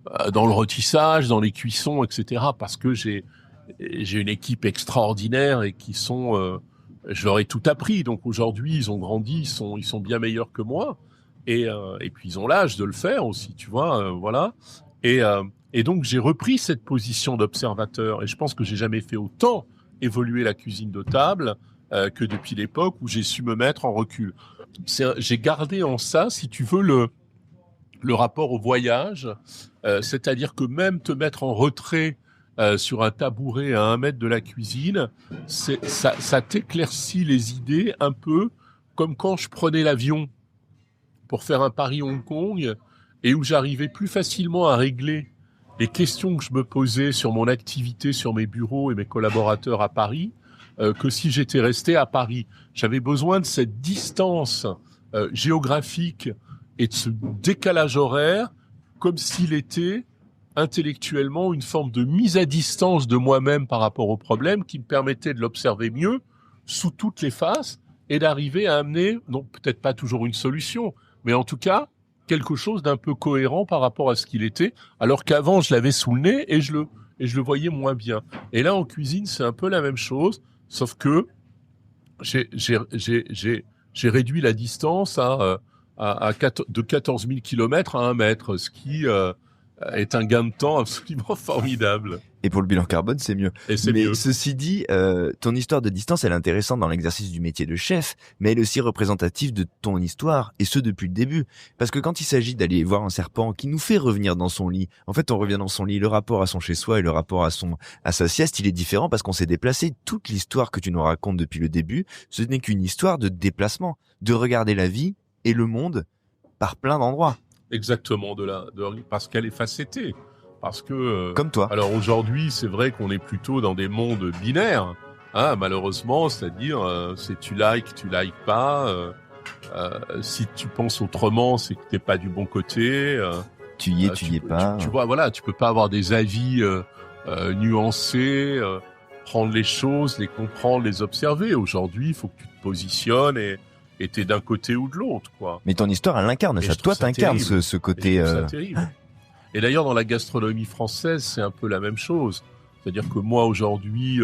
le rôtissage, dans les cuissons, etc. Parce que j'ai une équipe extraordinaire et qui sont, je leur ai tout appris. Donc aujourd'hui, ils ont grandi, ils sont bien meilleurs que moi. Et puis ils ont l'âge de le faire aussi, tu vois, voilà. Et donc j'ai repris cette position d'observateur. Et je pense que j'ai jamais fait autant évoluer la cuisine de table que depuis l'époque où j'ai su me mettre en recul. J'ai gardé en ça, si tu veux, le rapport au voyage, c'est-à-dire que même te mettre en retrait sur un tabouret à 1 mètre de la cuisine, ça t'éclaircit les idées un peu comme quand je prenais l'avion pour faire un Paris-Hong Kong et où j'arrivais plus facilement à régler les questions que je me posais sur mon activité, sur mes bureaux et mes collaborateurs à Paris, que si j'étais resté à Paris. J'avais besoin de cette distance géographique et de ce décalage horaire, comme s'il était intellectuellement une forme de mise à distance de moi-même par rapport au problème qui me permettait de l'observer mieux, sous toutes les faces, et d'arriver à amener, non, peut-être pas toujours une solution, mais en tout cas, quelque chose d'un peu cohérent par rapport à ce qu'il était, alors qu'avant, je l'avais sous le nez et je le voyais moins bien. Et là, en cuisine, c'est un peu la même chose, sauf que j'ai réduit la distance de 14 000 kilomètres à 1 mètre, ce qui est un gain de temps absolument formidable. Et pour le bilan carbone, c'est mieux. Et c'est mais mieux. Ceci dit, ton histoire de distance, elle est intéressante dans l'exercice du métier de chef, mais elle est aussi représentative de ton histoire, et ce depuis le début. Parce que quand il s'agit d'aller voir un serpent qui nous fait revenir dans son lit, en fait, on revient dans son lit, le rapport à son chez-soi et le rapport à sa sieste, il est différent parce qu'on s'est déplacé. Toute l'histoire que tu nous racontes depuis le début, ce n'est qu'une histoire de déplacement, de regarder la vie et le monde par plein d'endroits. Exactement, parce qu'elle est facettée. Parce que Comme toi. alors aujourd'hui, c'est vrai qu'on est plutôt dans des mondes binaires, hein, malheureusement, c'est-à-dire c'est tu likes pas. Si tu penses autrement, c'est que t'es pas du bon côté. Tu y es pas. Tu vois, voilà, tu peux pas avoir des avis nuancés, prendre les choses, les comprendre, les observer. Aujourd'hui, il faut que tu te positionnes et t'es d'un côté ou de l'autre, quoi. Mais ton histoire, elle l'incarne. Et Ça, je trouve toi, ça t'incarnes terrible. ce Et côté. je trouve ça terrible. Et d'ailleurs, dans la gastronomie française, c'est un peu la même chose. C'est-à-dire que moi, aujourd'hui,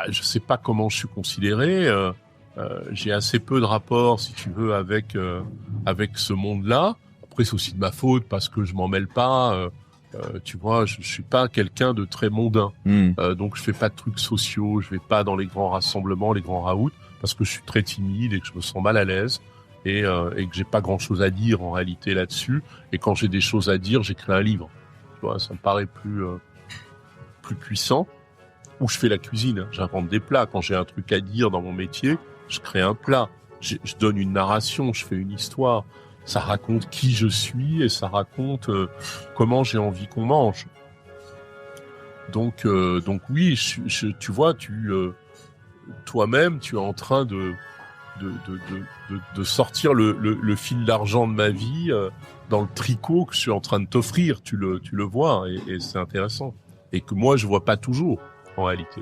je sais pas comment je suis considéré. J'ai assez peu de rapport, si tu veux, avec ce monde-là. Après, c'est aussi de ma faute parce que je m'en mêle pas. Tu vois, je suis pas quelqu'un de très mondain. Donc, je fais pas de trucs sociaux. Je vais pas dans les grands rassemblements, les grands raouts, parce que je suis très timide et que je me sens mal à l'aise. Et que j'ai pas grand chose à dire en réalité là-dessus. Et quand j'ai des choses à dire, j'écris un livre. Tu vois, ça me paraît plus puissant. Ou je fais la cuisine, hein. J'invente des plats. Quand j'ai un truc à dire dans mon métier, je crée un plat. Je donne une narration, je fais une histoire. Ça raconte qui je suis et ça raconte comment j'ai envie qu'on mange. Donc oui, tu vois, toi-même, tu es en train de sortir le fil d'argent de ma vie dans le tricot que je suis en train de t'offrir. Tu le vois et c'est intéressant. Et que moi, je vois pas toujours, en réalité.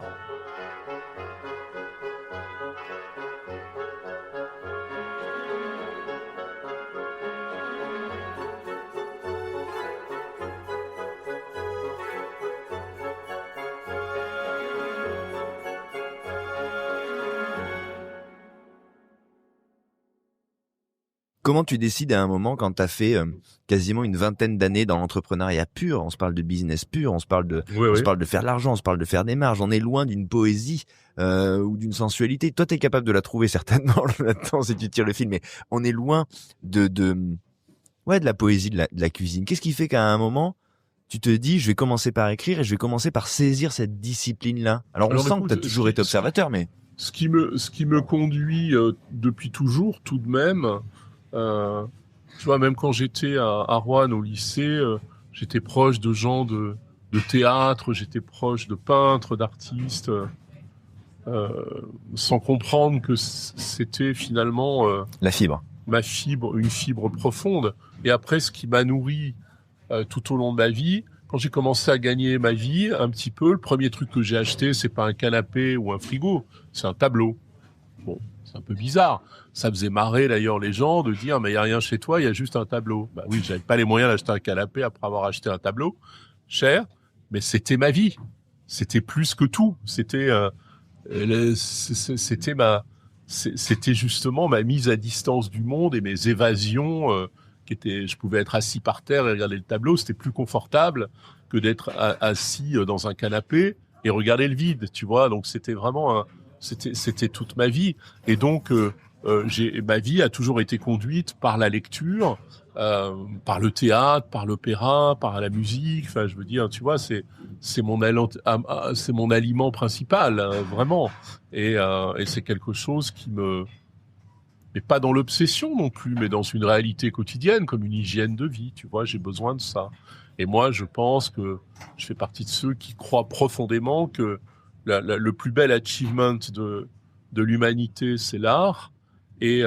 Comment tu décides à un moment quand t'as fait quasiment une vingtaine d'années dans l'entrepreneuriat pur, on se parle de business pur, on se parle de faire de l'argent, on se parle de faire des marges, on est loin d'une poésie ou d'une sensualité. Toi, t'es capable de la trouver certainement là-dedans si tu tires le fil, mais on est loin de la poésie de la cuisine. Qu'est-ce qui fait qu'à un moment tu te dis, je vais commencer par écrire et je vais commencer par saisir cette discipline-là? Alors on sent que t'as toujours été observateur, mais ce qui me conduit depuis toujours, tout de même. Tu vois, même quand j'étais à Roanne au lycée, j'étais proche de gens de théâtre, j'étais proche de peintres, d'artistes, sans comprendre que c'était finalement la fibre. une fibre profonde. Et après, ce qui m'a nourri tout au long de ma vie, quand j'ai commencé à gagner ma vie un petit peu, le premier truc que j'ai acheté, c'est pas un canapé ou un frigo, c'est un tableau. Bon, c'est un peu bizarre. Ça faisait marrer d'ailleurs les gens de dire mais il y a rien chez toi, il y a juste un tableau. Bah oui, j'avais pas les moyens d'acheter un canapé après avoir acheté un tableau cher, mais c'était ma vie. C'était plus que tout. C'était c'était justement ma mise à distance du monde et mes évasions je pouvais être assis par terre et regarder le tableau, c'était plus confortable que d'être assis dans un canapé et regarder le vide, tu vois. Donc c'était vraiment c'était toute ma vie. Et donc ma vie a toujours été conduite par la lecture, par le théâtre, par l'opéra, par la musique. Enfin, je veux dire, tu vois, c'est mon aliment principal, hein, vraiment. Et c'est quelque chose qui mais pas dans l'obsession non plus, mais dans une réalité quotidienne, comme une hygiène de vie. Tu vois, j'ai besoin de ça. Et moi, je pense que je fais partie de ceux qui croient profondément que le plus bel achievement de l'humanité, c'est l'art, et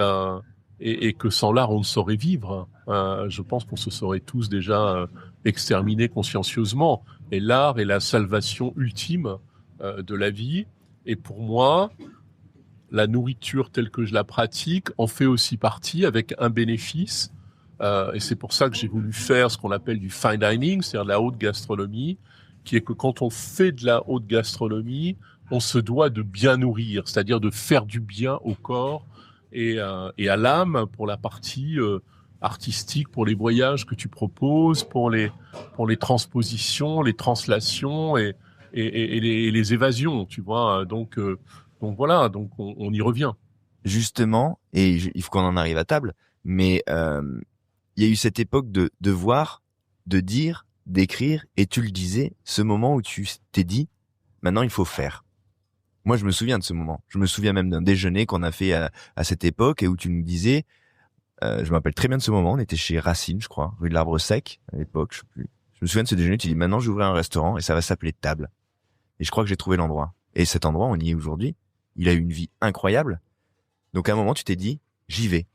que sans l'art, on ne saurait vivre. Je pense qu'on se serait tous déjà exterminés consciencieusement. Et l'art est la salvation ultime de la vie. Et pour moi, la nourriture telle que je la pratique en fait aussi partie avec un bénéfice. Et c'est pour ça que j'ai voulu faire ce qu'on appelle du fine dining, c'est-à-dire de la haute gastronomie, qui est que quand on fait de la haute gastronomie, on se doit de bien nourrir, c'est-à-dire de faire du bien au corps et à l'âme pour la partie artistique, pour les voyages que tu proposes, pour les transpositions, les translations et les évasions, tu vois. Donc voilà, donc on y revient. Justement, et il faut qu'on en arrive à table, mais il y a eu cette époque de voir, de dire, d'écrire, et tu le disais, ce moment où tu t'es dit, maintenant il faut faire. Moi, je me souviens de ce moment. Je me souviens même d'un déjeuner qu'on a fait à cette époque et où tu nous disais, je me rappelle très bien de ce moment, on était chez Racine, je crois, rue de l'Arbre Sec, à l'époque, je me souviens de ce déjeuner, tu dis maintenant j'ouvrirai un restaurant et ça va s'appeler Table. Et je crois que j'ai trouvé l'endroit. Et cet endroit, on y est aujourd'hui. Il a eu une vie incroyable. Donc à un moment, tu t'es dit, j'y vais.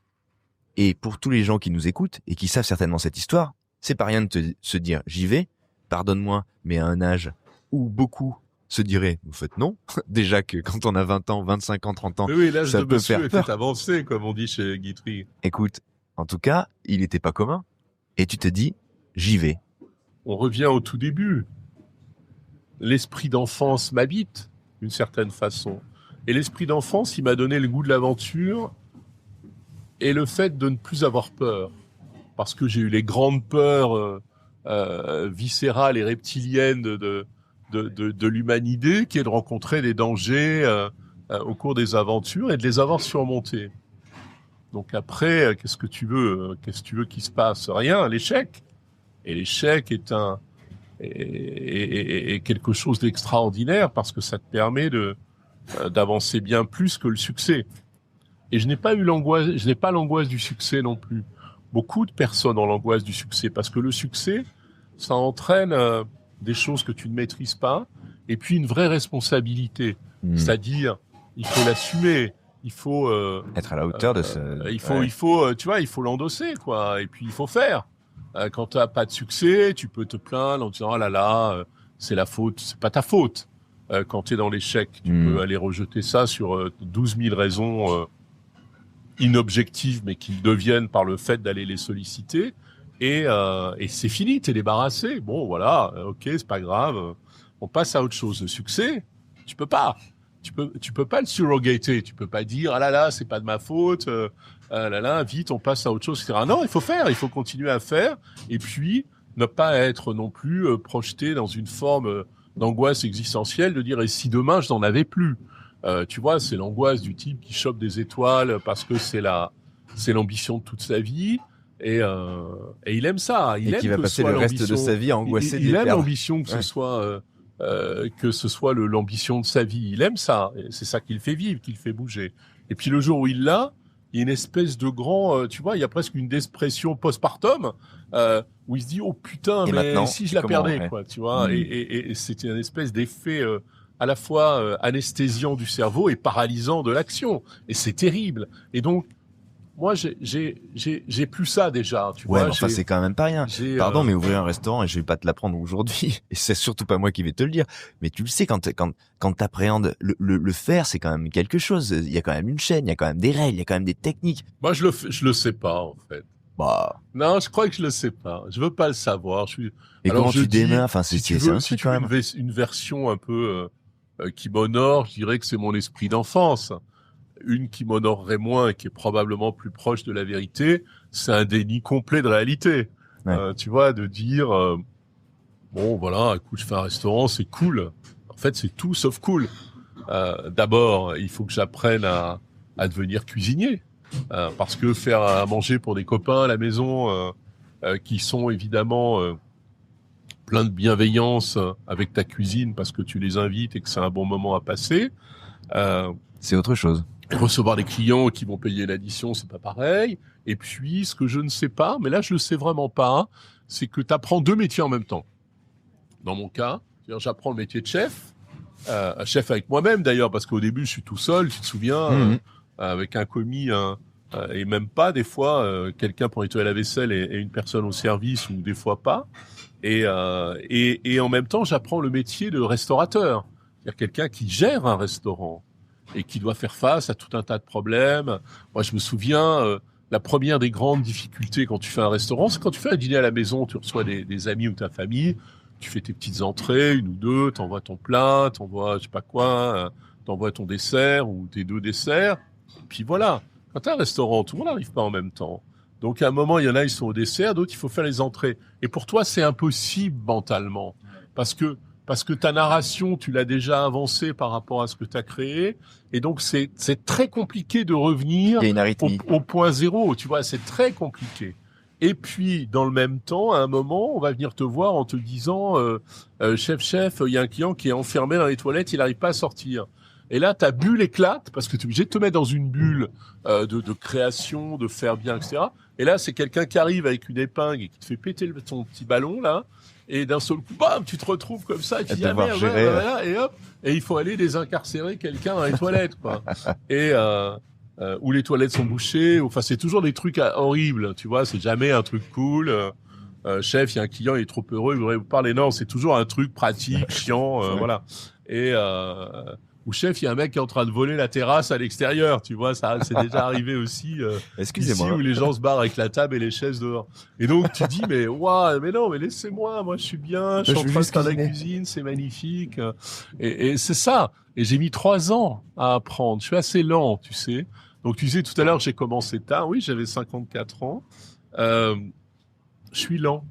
Et pour tous les gens qui nous écoutent et qui savent certainement cette histoire, c'est pas rien de se dire, j'y vais, pardonne-moi, mais à un âge où beaucoup se diraient, en fait non. Déjà que quand on a 20 ans, 25 ans, 30 ans, oui, l'âge ça de peut monsieur faire est peur. fait avancer, comme on dit chez Guitry. Écoute, en tout cas, il était pas commun. Et tu te dis, j'y vais. On revient au tout début. L'esprit d'enfance m'habite, d'une certaine façon. Et l'esprit d'enfance, il m'a donné le goût de l'aventure et le fait de ne plus avoir peur. Parce que j'ai eu les grandes peurs viscérales et reptiliennes de l'humanité, qui est de rencontrer des dangers au cours des aventures et de les avoir surmontés. Donc après, qu'est-ce que tu veux qu'il se passe? Rien, l'échec. Et l'échec est quelque chose d'extraordinaire parce que ça te permet d'avancer bien plus que le succès. Et je n'ai pas l'angoisse du succès non plus. Beaucoup de personnes ont l'angoisse du succès parce que le succès, ça entraîne des choses que tu ne maîtrises pas et puis une vraie responsabilité. C'est-à-dire, il faut l'assumer, il faut être à la hauteur de ce. Il faut, tu vois, il faut l'endosser, quoi. Et puis il faut faire. Quand tu n'as pas de succès, tu peux te plaindre en disant, oh là là, c'est la faute, c'est pas ta faute. Quand tu es dans l'échec, tu peux aller rejeter ça sur 12 000 raisons inobjectives, mais qui deviennent par le fait d'aller les solliciter. Et c'est fini, t'es débarrassé. Bon, voilà, ok, c'est pas grave. On passe à autre chose. Le succès, tu peux pas. Tu peux pas le surrogater. Tu peux pas dire, ah là là, c'est pas de ma faute. Ah là là, vite, on passe à autre chose, etc. Non, il faut faire, il faut continuer à faire. Et puis, ne pas être non plus projeté dans une forme d'angoisse existentielle de dire, et si demain, je n'en avais plus? Tu vois, c'est l'angoisse du type qui chope des étoiles parce que c'est l'ambition de toute sa vie. Et il aime ça. Il aime qui va passer le reste de sa vie à angoisser de les perdre. Il aime l'ambition que ce soit l'ambition de sa vie. Il aime ça. Et c'est ça qui le fait vivre, qui le fait bouger. Et puis le jour où il l'a, il y a une espèce de grand, tu vois, il y a presque une dépression postpartum où il se dit, oh putain, et mais maintenant, si je la perdais, quoi, tu vois. Et c'est une espèce d'effet à la fois anesthésiant du cerveau et paralysant de l'action. Et c'est terrible. Et donc, moi, j'ai plus ça déjà, tu vois. Ouais, mais enfin, c'est quand même pas rien. Pardon, mais ouvrir un restaurant, et je vais pas te l'apprendre aujourd'hui, et c'est surtout pas moi qui vais te le dire, mais tu le sais, quand t'appréhendes le faire, c'est quand même quelque chose. Il y a quand même une chaîne, il y a quand même des règles, il y a quand même des techniques. Moi, je le sais pas, en fait. Bah. Non, je crois que je le sais pas. Je veux pas le savoir. Et alors, comment tu démarres? Enfin, c'est un truc quand même. Une version un peu qui m'honore, je dirais que c'est mon esprit d'enfance. Une qui m'honorerait moins et qui est probablement plus proche de la vérité, c'est un déni complet de réalité. Ouais. Tu vois, de dire bon, voilà, écoute, je fais un restaurant, c'est cool. En fait, c'est tout sauf cool. D'abord, il faut que j'apprenne à devenir cuisinier. Parce que faire à manger pour des copains à la maison qui sont évidemment plein de bienveillance avec ta cuisine parce que tu les invites et que c'est un bon moment à passer. C'est autre chose. Recevoir des clients qui vont payer l'addition, c'est pas pareil. Et puis, ce que je ne sais pas, mais là je le sais vraiment pas, c'est que tu apprends 2 métiers en même temps. Dans mon cas, c'est-à-dire j'apprends le métier de chef, chef avec moi-même d'ailleurs, parce qu'au début je suis tout seul, tu te souviens, avec un commis, et même pas des fois quelqu'un pour nettoyer la vaisselle et une personne au service, ou des fois pas. Et en même temps, j'apprends le métier de restaurateur, c'est-à-dire quelqu'un qui gère un restaurant et qui doit faire face à tout un tas de problèmes. Moi, je me souviens, la première des grandes difficultés quand tu fais un restaurant, c'est quand tu fais un dîner à la maison, tu reçois des amis ou ta famille, tu fais tes petites entrées, 1 ou 2, t'envoies ton plat, t'envoies je sais pas quoi, t'envoies ton dessert ou tes 2 desserts, puis voilà. Quand t'as un restaurant, tout le monde n'arrive pas en même temps. Donc à un moment, il y en a, ils sont au dessert, d'autres, il faut faire les entrées. Et pour toi, c'est impossible mentalement, parce que ta narration, tu l'as déjà avancée par rapport à ce que tu as créé, et donc c'est très compliqué de revenir au point zéro, tu vois, c'est très compliqué. Et puis, dans le même temps, à un moment, on va venir te voir en te disant chef, il y a un client qui est enfermé dans les toilettes, il n'arrive pas à sortir. Et là, ta bulle éclate parce que tu es obligé de te mettre dans une bulle de création, de faire bien, etc. Et là, c'est quelqu'un qui arrive avec une épingle et qui te fait péter ton petit ballon là. Et d'un seul coup, bam, tu te retrouves comme ça. Et tu dis, ah merde, voilà, et hop. Et il faut aller désincarcérer quelqu'un dans les toilettes, quoi. Et où les toilettes sont bouchées. Enfin, c'est toujours des trucs horribles, tu vois. C'est jamais un truc cool. Chef, il y a un client, il est trop heureux, il voudrait vous parler. Non, c'est toujours un truc pratique, chiant, voilà. Et ou chef, il y a un mec qui est en train de voler la terrasse à l'extérieur, tu vois, ça c'est déjà arrivé aussi. Excusez-moi. Ici où les gens se barrent avec la table et les chaises dehors. Et donc tu dis mais waouh, mais non, mais laissez-moi, moi je suis bien, je suis en train de faire la cuisine, c'est magnifique. Et c'est ça. Et j'ai mis 3 ans à apprendre. Je suis assez lent, tu sais. Donc tu disais tout à l'heure, j'ai commencé tard. Oui, j'avais 54 ans. Je suis lent.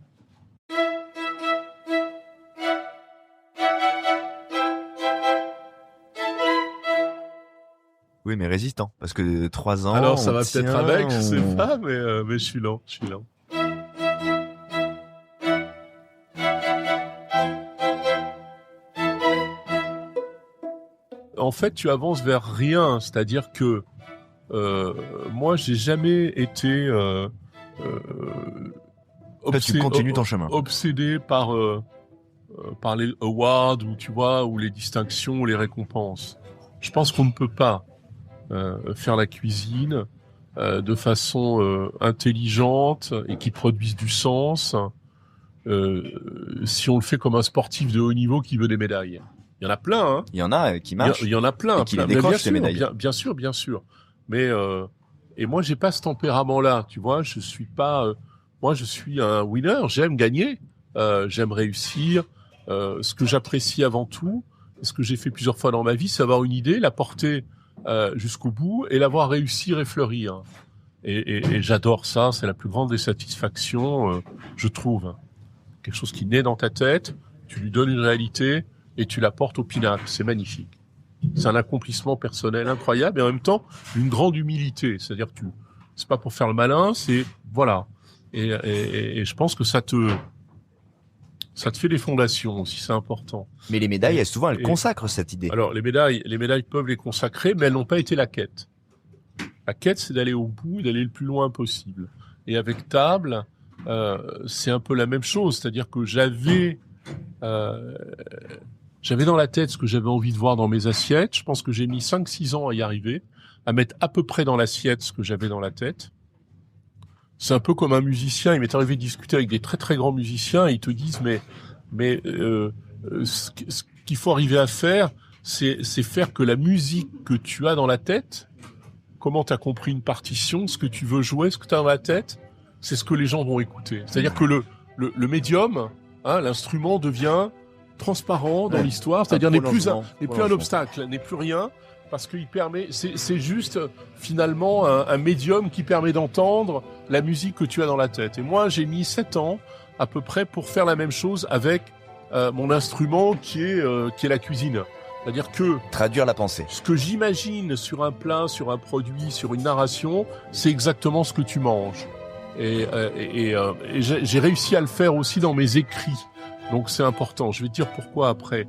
Oui, mais résistant, parce que 3 ans. Alors ça va peut-être avec, je sais pas, mais je suis lent, je suis lent. En fait, tu avances vers rien, c'est-à-dire que moi, j'ai jamais été tu continues ton chemin. Obsédé par les awards ou tu vois ou les distinctions ou les récompenses. Je pense qu'on ne peut pas faire la cuisine de façon intelligente et qui produise du sens si on le fait comme un sportif de haut niveau qui veut des médailles. Il y en a plein, hein. Il y en a qui marchent. Il y en a plein. Et qui les décrochent, ces médailles. Bien sûr. Mais et moi, j'ai pas ce tempérament-là, tu vois. Je suis pas. Moi, je suis un winner. J'aime gagner. J'aime réussir. Ce que j'apprécie avant tout, ce que j'ai fait plusieurs fois dans ma vie, c'est avoir une idée, la porter jusqu'au bout et l'avoir réussi et fleurir. Et j'adore ça. C'est la plus grande des satisfactions, je trouve. Quelque chose qui naît dans ta tête, tu lui donnes une réalité et tu la portes au pinacle. C'est magnifique. C'est un accomplissement personnel incroyable et en même temps une grande humilité. C'est-à-dire que c'est pas pour faire le malin, c'est voilà. Et je pense que ça te fait des fondations aussi, c'est important. Mais les médailles, souvent, elles consacrent cette idée. Alors les médailles peuvent les consacrer, mais elles n'ont pas été la quête. La quête, c'est d'aller au bout, d'aller le plus loin possible. Et avec Table, c'est un peu la même chose, c'est-à-dire que j'avais dans la tête ce que j'avais envie de voir dans mes assiettes. Je pense que j'ai mis 5-6 ans à y arriver, à mettre à peu près dans l'assiette ce que j'avais dans la tête. C'est un peu comme un musicien. Il m'est arrivé de discuter avec des très très grands musiciens et ils te disent mais ce qu'il faut arriver à faire, c'est faire que la musique que tu as dans la tête, comment tu as compris une partition, ce que tu veux jouer, ce que tu as dans la tête, c'est ce que les gens vont écouter. C'est-à-dire que le médium, hein, l'instrument devient transparent dans l'histoire, c'est-à-dire n'est plus un obstacle, n'est plus rien, parce qu'il permet, c'est juste finalement un médium qui permet d'entendre la musique que tu as dans la tête. Et moi, j'ai mis 7 ans à peu près pour faire la même chose avec mon instrument qui est la cuisine. C'est-à-dire que traduire la pensée. Ce que j'imagine sur un plat, sur un produit, sur une narration, c'est exactement ce que tu manges. Et j'ai réussi à le faire aussi dans mes écrits. Donc c'est important. Je vais te dire pourquoi après.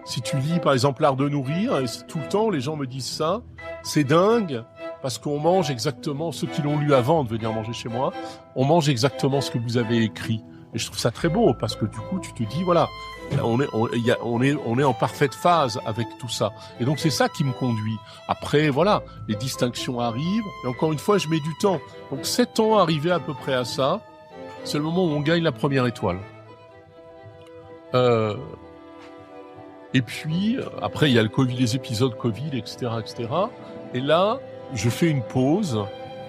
Si tu lis par exemple L'Art de nourrir, et tout le temps les gens me disent ça, c'est dingue parce qu'on mange exactement, ceux qui l'ont lu avant de venir manger chez moi, on mange exactement ce que vous avez écrit. Et je trouve ça très beau parce que du coup tu te dis voilà, on est en parfaite phase avec tout ça. Et donc c'est ça qui me conduit. Après voilà, les distinctions arrivent. Et encore une fois, je mets du temps. Donc 7 ans arrivé à peu près à ça, c'est le moment où on gagne la première étoile. Et puis après il y a le Covid, les épisodes Covid, etc. Et là, je fais une pause.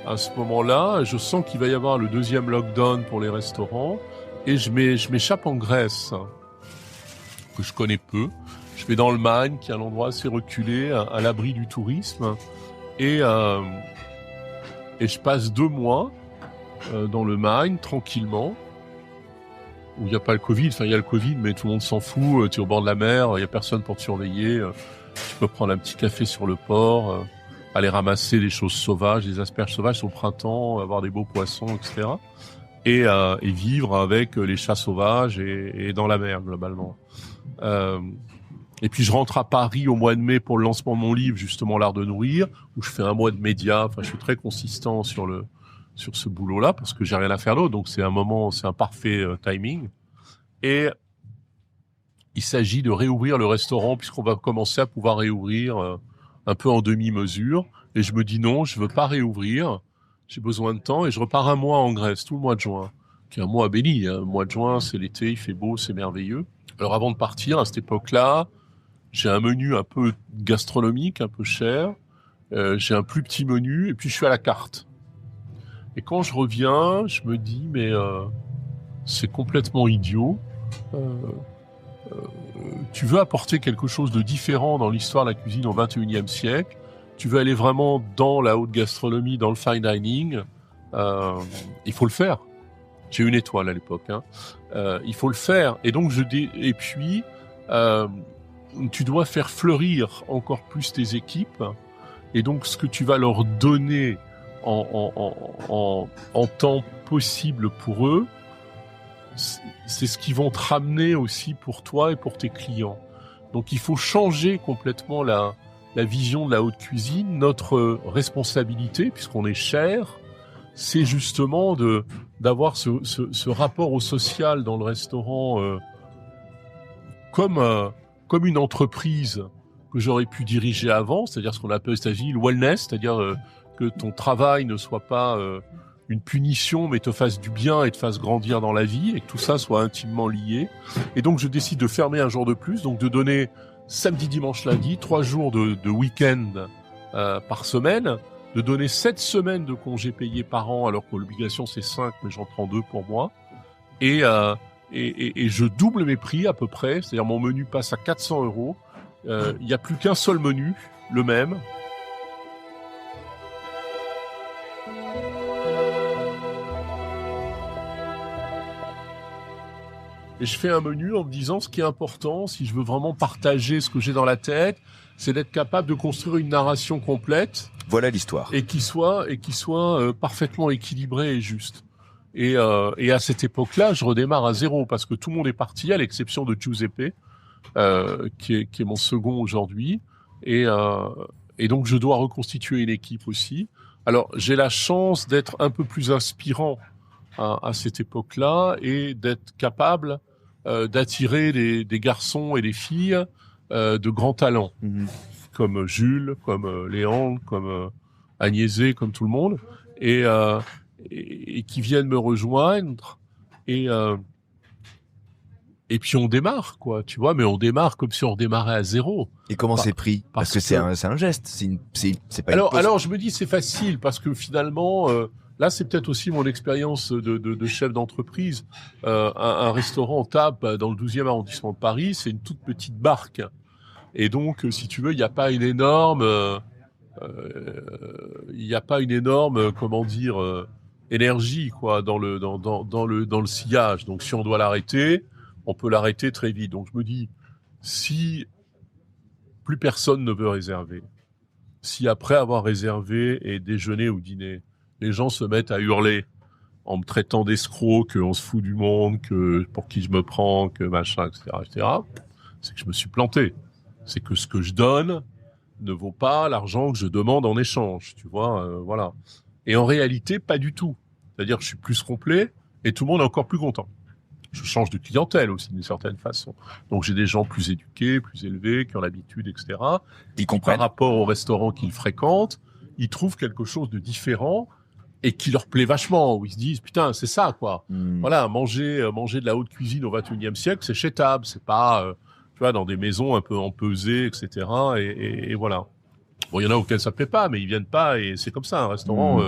À ce moment-là, je sens qu'il va y avoir le 2e lockdown pour les restaurants. Et je m'échappe en Grèce, que je connais peu. Je vais dans le Magne, qui est un endroit assez reculé, à l'abri du tourisme. Et je passe 2 mois dans le Magne, tranquillement, où il n'y a pas le Covid. Enfin, il y a le Covid, mais tout le monde s'en fout. Tu es au bord de la mer, il n'y a personne pour te surveiller. Tu peux prendre un petit café sur le port, aller ramasser des choses sauvages, des asperges sauvages au printemps, avoir des beaux poissons, etc. Et vivre avec les chats sauvages et dans la mer globalement. Et puis je rentre à Paris au mois de mai pour le lancement de mon livre, justement l'art de nourrir, où je fais un mois de médias. Enfin, je suis très consistant sur ce boulot-là parce que j'ai rien à faire d'autre. Donc c'est un parfait timing. Et il s'agit de réouvrir le restaurant puisqu'on va commencer à pouvoir réouvrir un peu en demi-mesure. Et je me dis non, je veux pas réouvrir. J'ai besoin de temps et je repars un mois en Grèce, tout le mois de juin, qui est un mois béni. Le mois de juin, c'est l'été, il fait beau, c'est merveilleux. Alors avant de partir, à cette époque-là, j'ai un menu un peu gastronomique, un peu cher. J'ai un plus petit menu et puis je suis à la carte. Et quand je reviens, je me dis mais c'est complètement idiot. Tu veux apporter quelque chose de différent dans l'histoire de la cuisine au XXIe siècle. Tu veux aller vraiment dans la haute gastronomie, dans le fine dining. Il faut le faire. J'ai une étoile à l'époque. Il faut le faire. Et donc et puis tu dois faire fleurir encore plus tes équipes. Et donc ce que tu vas leur donner en temps possible pour eux, c'est ce qu'ils vont te ramener aussi pour toi et pour tes clients. Donc il faut changer complètement la vision de la haute cuisine. Notre responsabilité, puisqu'on est cher, c'est justement d'avoir ce rapport au social dans le restaurant comme une entreprise que j'aurais pu diriger avant, c'est-à-dire ce qu'on appelle aux États-Unis le wellness, c'est-à-dire que ton travail ne soit pas une punition, mais te fasse du bien et te fasse grandir dans la vie, et que tout ça soit intimement lié. Et donc, je décide de fermer un jour de plus, donc de donner samedi, dimanche, lundi, 3 jours de week-end par semaine, de donner 7 semaines de congés payés par an, alors que l'obligation c'est 5, mais j'en prends 2 pour moi. Et je double mes prix à peu près, c'est-à-dire mon menu passe à 400 €. Il n'y a plus qu'un seul menu, le même. Et je fais un menu en me disant ce qui est important, si je veux vraiment partager ce que j'ai dans la tête, c'est d'être capable de construire une narration complète. Voilà l'histoire. Et qui soit parfaitement équilibrée et juste. Et à cette époque-là, je redémarre à zéro parce que tout le monde est parti, à l'exception de Giuseppe, qui est mon second aujourd'hui. Et donc, je dois reconstituer une équipe aussi. Alors, j'ai la chance d'être un peu plus inspirant à cette époque-là et d'être capable d'attirer des garçons et des filles de grands talents, comme Jules, comme Léandre, comme Agnésé, comme tout le monde, et qui viennent me rejoindre et puis on démarre, quoi, tu vois, mais on démarre comme si on redémarrait à zéro. Et comment c'est pris? Parce que c'est un geste, c'est pas alors je me dis c'est facile parce que finalement là, c'est peut-être aussi mon expérience de chef d'entreprise. Un restaurant Tap dans le 12e arrondissement de Paris, c'est une toute petite barque. Et donc, si tu veux, il n'y a pas une énorme, énergie, quoi, dans le sillage. Donc, si on doit l'arrêter, on peut l'arrêter très vite. Donc, je me dis, si plus personne ne veut réserver, si après avoir réservé et déjeuner ou dîner, les gens se mettent à hurler en me traitant d'escroc, qu'on se fout du monde, que pour qui je me prends, que machin, etc., c'est que je me suis planté. C'est que ce que je donne ne vaut pas l'argent que je demande en échange, tu vois, voilà. Et en réalité, pas du tout. C'est-à-dire que je suis plus complet et tout le monde est encore plus content. Je change de clientèle aussi d'une certaine façon. Donc j'ai des gens plus éduqués, plus élevés, qui ont l'habitude, etc. Ils comprennent. Par rapport au restaurant qu'ils fréquentent, ils trouvent quelque chose de différent et qui leur plaît vachement, où ils se disent putain c'est ça quoi. Voilà, manger de la haute cuisine au XXIe siècle, c'est chez Table, c'est pas tu vois dans des maisons un peu empesées, etc. Et voilà. Bon, il y en a auxquels ça plaît pas, mais ils viennent pas et c'est comme ça un restaurant.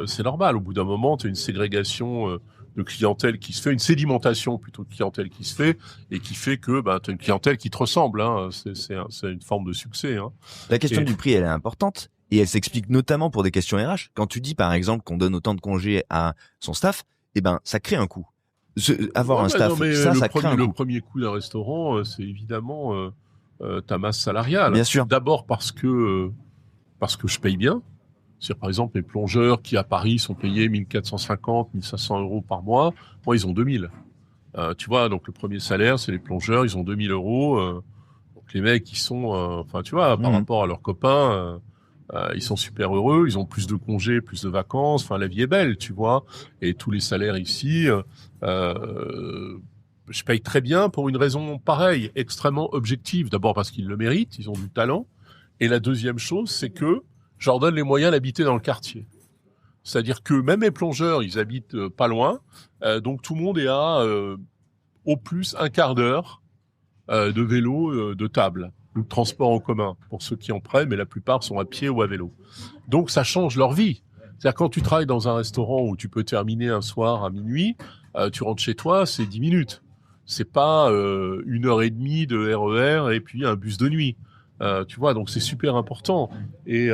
C'est normal. Au bout d'un moment, tu as une ségrégation de clientèle qui se fait, une sédimentation plutôt de clientèle qui se fait et qui fait que tu as une clientèle qui te ressemble. Hein. C'est une forme de succès. Hein. La question du prix, elle est importante. Et elle s'explique notamment pour des questions RH. Quand tu dis, par exemple, qu'on donne autant de congés à son staff, ça crée un coût. Avoir un staff, ça crée un coût. Le premier coût d'un restaurant, c'est évidemment ta masse salariale. Bien sûr. D'abord parce que je paye bien. C'est-à-dire, par exemple, les plongeurs qui, à Paris, sont payés 1450, 1500 € par mois. Moi, ils ont 2000. Tu vois, donc le premier salaire, c'est les plongeurs, ils ont 2000 €. Donc les mecs, ils sont, enfin tu vois, par rapport à leurs copains, ils sont super heureux, ils ont plus de congés, plus de vacances. Enfin, la vie est belle, tu vois. Et tous les salaires ici, je paye très bien pour une raison pareille, extrêmement objective. D'abord parce qu'ils le méritent, ils ont du talent. Et la deuxième chose, c'est que je leur donne les moyens d'habiter dans le quartier. C'est-à-dire que même les plongeurs, ils habitent pas loin. Donc tout le monde est à au plus un quart d'heure de vélo, de table ou de transport en commun pour ceux qui en prennent, mais la plupart sont à pied ou à vélo. Donc ça change leur vie. C'est-à-dire quand tu travailles dans un restaurant où tu peux terminer un soir à minuit, tu rentres chez toi, c'est 10 minutes. C'est pas 1 heure et demie de RER et puis un bus de nuit. Tu vois, donc c'est super important. Et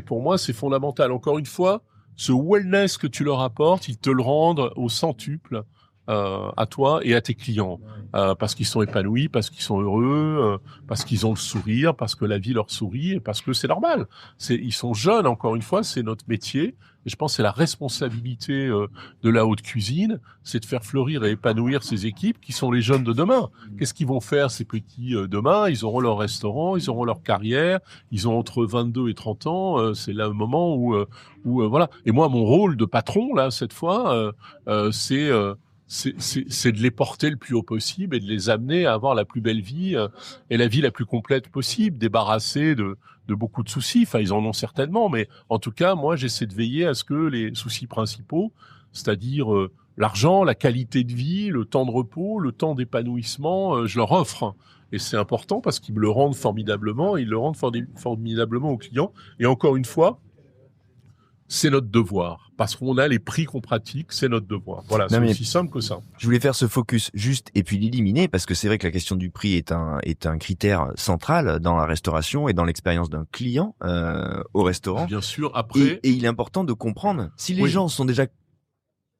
pour moi, c'est fondamental. Encore une fois, ce wellness que tu leur apportes, ils te le rendent au centuple à toi et à tes clients. Parce qu'ils sont épanouis, parce qu'ils sont heureux, parce qu'ils ont le sourire, parce que la vie leur sourit et parce que c'est normal. Ils sont jeunes, encore une fois, c'est notre métier. Et je pense que c'est la responsabilité de la haute cuisine, c'est de faire fleurir et épanouir ces équipes qui sont les jeunes de demain. Qu'est-ce qu'ils vont faire, ces petits demain? Ils auront leur restaurant, ils auront leur carrière, ils ont entre 22 et 30 ans. C'est là le moment où voilà. Et moi, mon rôle de patron, là, cette fois, c'est de les porter le plus haut possible et de les amener à avoir la plus belle vie et la vie la plus complète possible, débarrassés de beaucoup de soucis. Enfin, ils en ont certainement, mais en tout cas, moi, j'essaie de veiller à ce que les soucis principaux, c'est-à-dire l'argent, la qualité de vie, le temps de repos, le temps d'épanouissement, je leur offre. Et c'est important parce qu'ils me le rendent formidablement, ils le rendent formidablement aux clients. Et encore une fois, c'est notre devoir. Parce qu'on a les prix qu'on pratique, c'est notre devoir. Voilà, c'est aussi simple que ça. Je voulais faire ce focus juste et puis l'éliminer parce que c'est vrai que la question du prix est un critère central dans la restauration et dans l'expérience d'un client au restaurant. Bien sûr, après... Et il est important de comprendre, si les gens sont déjà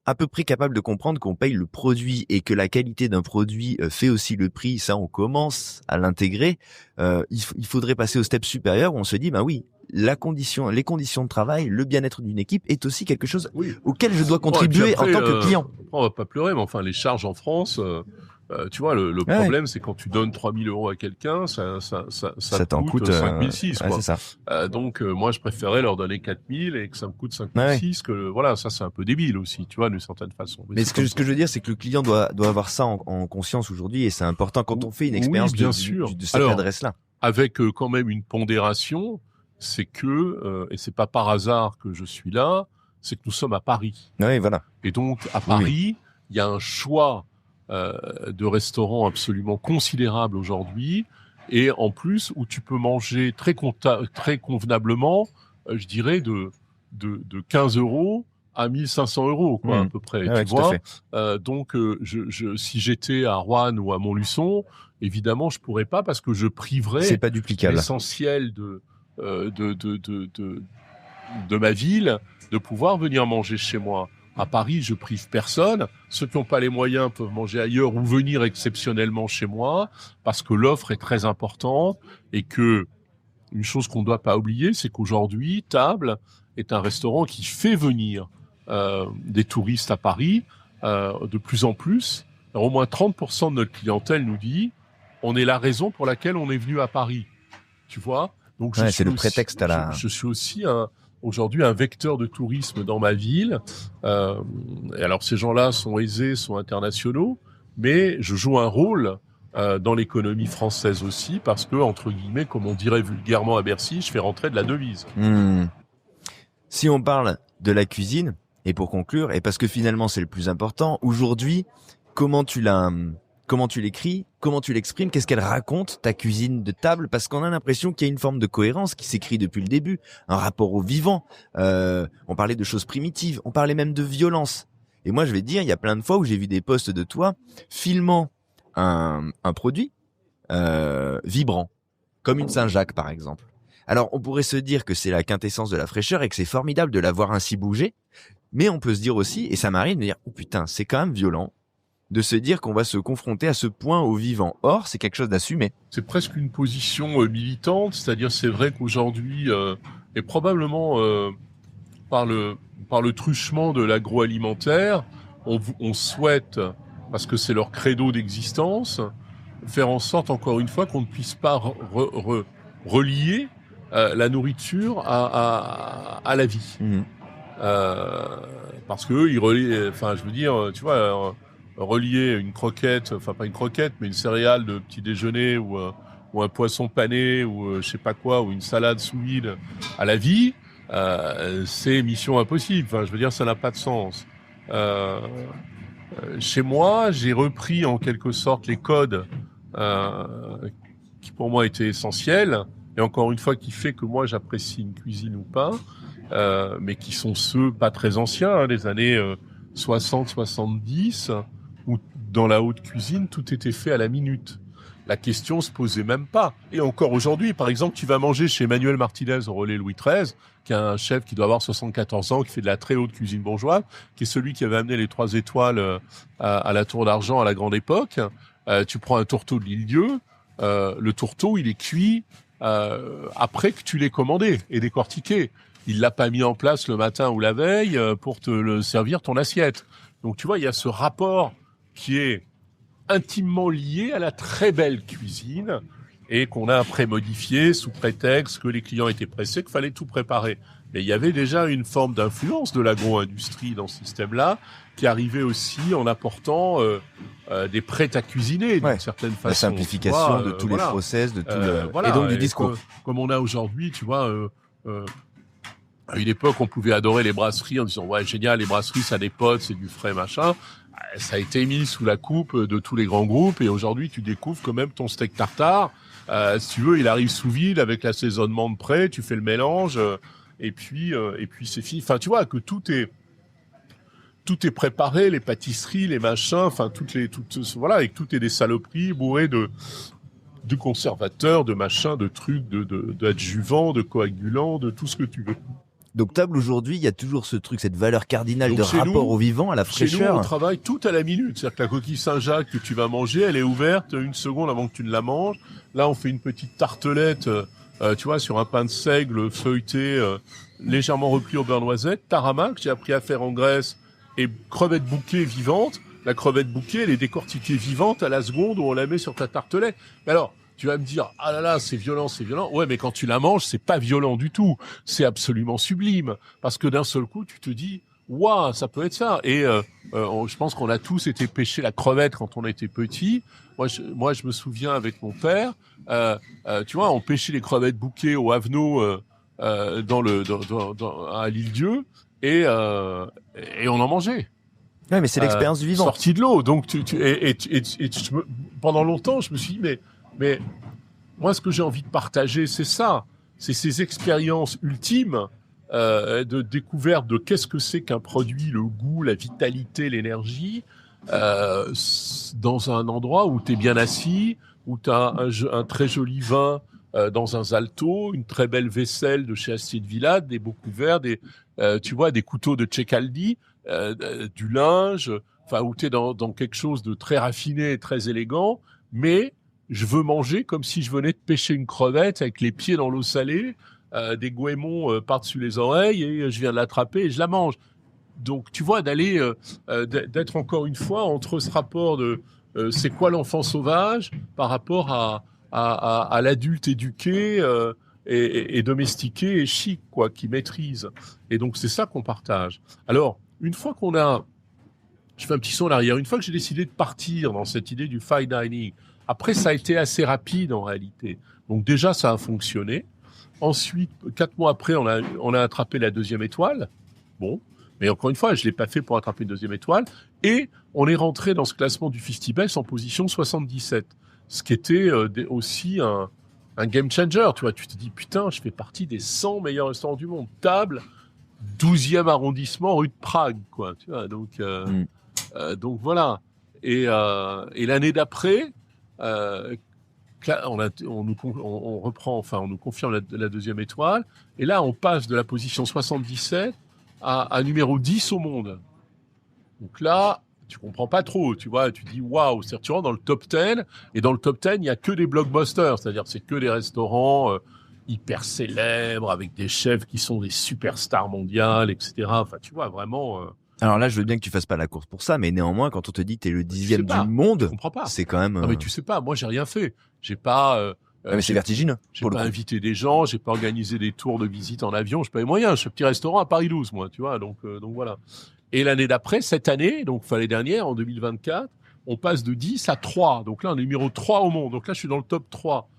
à peu près capables de comprendre qu'on paye le produit et que la qualité d'un produit fait aussi le prix, ça on commence à l'intégrer, il faudrait passer au step supérieur où on se dit, bah oui, les conditions de travail, le bien-être d'une équipe est aussi quelque chose auquel je dois contribuer en tant que client. On va pas pleurer, mais enfin les charges en France, tu vois, le problème c'est quand tu donnes 3 000 € à quelqu'un, ça t'en coûte 5 600 quoi. C'est ça. Donc moi je préférais leur donner 4 000 et que ça me coûte 5 600 que voilà, ça c'est un peu débile aussi, tu vois, d'une certaine façon. Mais ce que je veux dire, c'est que le client doit avoir ça en conscience aujourd'hui et c'est important quand on fait une expérience de cette adresse-là. Avec quand même une pondération, c'est que et c'est pas par hasard que je suis là, c'est que nous sommes à Paris. Oui, voilà. Et donc à Paris, il y a un choix de restaurants absolument considérable aujourd'hui, et en plus où tu peux manger très convenablement, je dirais de 15 € à 1 500 € quoi, à peu près. Tu vois. Donc si j'étais à Roanne ou à Montluçon, évidemment je pourrais pas parce que je priverais c'est pas duplicable. L'essentiel de ma ville de pouvoir venir manger chez moi. À Paris, je prive personne. Ceux qui n'ont pas les moyens peuvent manger ailleurs ou venir exceptionnellement chez moi parce que l'offre est très importante et que une chose qu'on ne doit pas oublier, c'est qu'aujourd'hui, Table est un restaurant qui fait venir des touristes à Paris de plus en plus. Alors, au moins 30% de notre clientèle nous dit on est la raison pour laquelle on est venu à Paris. Tu vois? Donc c'est le prétexte à la... Je suis aussi aujourd'hui un vecteur de tourisme dans ma ville. Et alors ces gens-là sont aisés, sont internationaux, mais je joue un rôle dans l'économie française aussi parce que, entre guillemets, comme on dirait vulgairement à Bercy, je fais rentrer de la devise. Si on parle de la cuisine, et pour conclure, et parce que finalement c'est le plus important, aujourd'hui, comment tu l'écris, comment tu l'exprimes, qu'est-ce qu'elle raconte, ta cuisine de table, parce qu'on a l'impression qu'il y a une forme de cohérence qui s'écrit depuis le début, un rapport au vivant. On parlait de choses primitives, on parlait même de violence. Et moi, je vais te dire, il y a plein de fois où j'ai vu des posts de toi filmant un produit vibrant, comme une Saint-Jacques par exemple. Alors, on pourrait se dire que c'est la quintessence de la fraîcheur et que c'est formidable de la voir ainsi bouger, mais on peut se dire aussi, et ça m'arrive de me dire, oh putain, c'est quand même violent, de se dire qu'on va se confronter à ce point au vivant. Or, c'est quelque chose d'assumé. C'est presque une position militante, c'est-à-dire c'est vrai qu'aujourd'hui, et probablement par le truchement de l'agroalimentaire, on souhaite, parce que c'est leur credo d'existence, faire en sorte, encore une fois, qu'on ne puisse pas relier la nourriture à la vie. Parce que ils relient, enfin, je veux dire, tu vois, relier une croquette, enfin pas une croquette, mais une céréale de petit déjeuner ou un poisson pané ou je sais pas quoi, ou une salade sous vide à la vie, c'est mission impossible. Enfin, je veux dire, ça n'a pas de sens. Chez moi, j'ai repris en quelque sorte les codes qui pour moi étaient essentiels, et encore une fois qui fait que moi j'apprécie une cuisine ou pas, mais qui sont ceux pas très anciens, des années 60-70, où dans la haute cuisine tout était fait à la minute. La question se posait même pas. Et encore aujourd'hui, par exemple, tu vas manger chez Emmanuel Martinez au Relais Louis XIII, qui est un chef qui doit avoir 74 ans, qui fait de la très haute cuisine bourgeoise, qui est celui qui avait amené les 3 étoiles à la Tour d'Argent à la grande époque. Tu prends un tourteau de l'île-Dieu, le tourteau, il est cuit après que tu l'aies commandé et décortiqué. Il l'a pas mis en place le matin ou la veille pour te le servir ton assiette. Donc tu vois, il y a ce rapport qui est intimement lié à la très belle cuisine et qu'on a après modifié sous prétexte que les clients étaient pressés, qu'il fallait tout préparer. Mais il y avait déjà une forme d'influence de l'agro-industrie dans ce système-là qui arrivait aussi en apportant des prêts à cuisiner d'une certaine façon. La simplification de tous les process, de tout voilà, et donc du discours. Comme on a aujourd'hui, tu vois, à une époque, on pouvait adorer les brasseries en disant ouais génial, les brasseries ça dépote, c'est du frais machin. Ça a été mis sous la coupe de tous les grands groupes et aujourd'hui tu découvres quand même ton steak tartare. Si tu veux, il arrive sous vide avec l'assaisonnement de près, tu fais le mélange et puis c'est fini. Enfin, tu vois que tout est préparé, les pâtisseries, les machins, enfin voilà, et que tout est des saloperies bourrées de conservateurs, de machins, de trucs, d'adjuvants, de coagulants, de tout ce que tu veux. Donc table aujourd'hui, il y a toujours ce truc, cette valeur cardinale de rapport au vivant, à la fraîcheur. Chez nous, on travaille tout à la minute. C'est-à-dire que la coquille Saint-Jacques que tu vas manger, elle est ouverte une seconde avant que tu ne la manges. Là, on fait une petite tartelette, tu vois, sur un pain de seigle feuilleté, légèrement repris au beurre noisette. Taramac, j'ai appris à faire en Grèce, et crevette bouquée vivante. La crevette bouquée, elle est décortiquée vivante à la seconde où on la met sur ta tartelette. Mais alors, tu vas me dire, ah là là, c'est violent, c'est violent. Ouais, mais quand tu la manges, c'est pas violent du tout. C'est absolument sublime. Parce que d'un seul coup, tu te dis, waouh, ça peut être ça. Et je pense qu'on a tous été pêcher la crevette quand on était petit. Moi, je me souviens avec mon père, tu vois, on pêchait les crevettes bouquées au Havenot à l'Île-Dieu et on en mangeait. Ouais, mais c'est l'expérience du vivant. Sorti de l'eau. Donc, pendant longtemps, je me suis dit, mais moi, ce que j'ai envie de partager, c'est ça. C'est ces expériences ultimes de découverte de qu'est-ce que c'est qu'un produit, le goût, la vitalité, l'énergie, dans un endroit où tu es bien assis, où tu as un très joli vin dans un zalto, une très belle vaisselle de chez Astier de Villade, des beaux couverts, tu vois, des couteaux de Cecaldi, du linge, enfin où tu es dans quelque chose de très raffiné et très élégant, mais je veux manger comme si je venais de pêcher une crevette avec les pieds dans l'eau salée, des goémons par-dessus les oreilles et je viens de l'attraper et je la mange. Donc tu vois, d'être encore une fois entre ce rapport de c'est quoi l'enfant sauvage par rapport à l'adulte éduqué et domestiqué et chic, quoi, qui maîtrise. Et donc c'est ça qu'on partage. Alors, une fois je fais un petit saut en arrière, une fois que j'ai décidé de partir dans cette idée du fine dining, après ça a été assez rapide en réalité. Donc déjà ça a fonctionné. Ensuite, 4 mois après, on a attrapé la 2e étoile. Bon, mais encore une fois, je l'ai pas fait pour attraper une 2e étoile. Et on est rentré dans ce classement du Festibest en position 77. Ce qui était aussi un game changer, tu vois. Tu te dis, putain, je fais partie des 100 meilleurs restaurants du monde. Table, 12e arrondissement, rue de Prague, quoi. Tu vois, donc voilà. Et l'année d'après, on reprend, enfin, on nous confirme la 2e étoile. Et là, on passe de la position 77 à numéro 10 au monde. Donc là, tu comprends pas trop, tu vois, tu dis waouh, c'est-à-dire tu rentres dans le top 10 et dans le top 10, il n'y a que des blockbusters, c'est-à-dire c'est que des restaurants hyper célèbres avec des chefs qui sont des superstars mondiales, etc. Enfin, tu vois, vraiment Alors là, je veux bien que tu fasses pas la course pour ça, mais néanmoins, quand on te dit que t'es le 10e du Je monde, comprends pas. c'est quand même. Non, mais tu sais pas, moi, j'ai rien fait. J'ai pas, mais c'est vertigineux. j'ai pas invité des gens, j'ai pas organisé des tours de visite en avion, j'ai pas les moyens. Je suis un petit restaurant à Paris 12, moi, tu vois, donc voilà. Et l'année d'après, cette année, donc, l'année dernière, en 2024, on passe de 10 à 3. Donc là, on est numéro 3 au monde. Donc là, je suis dans le top 3.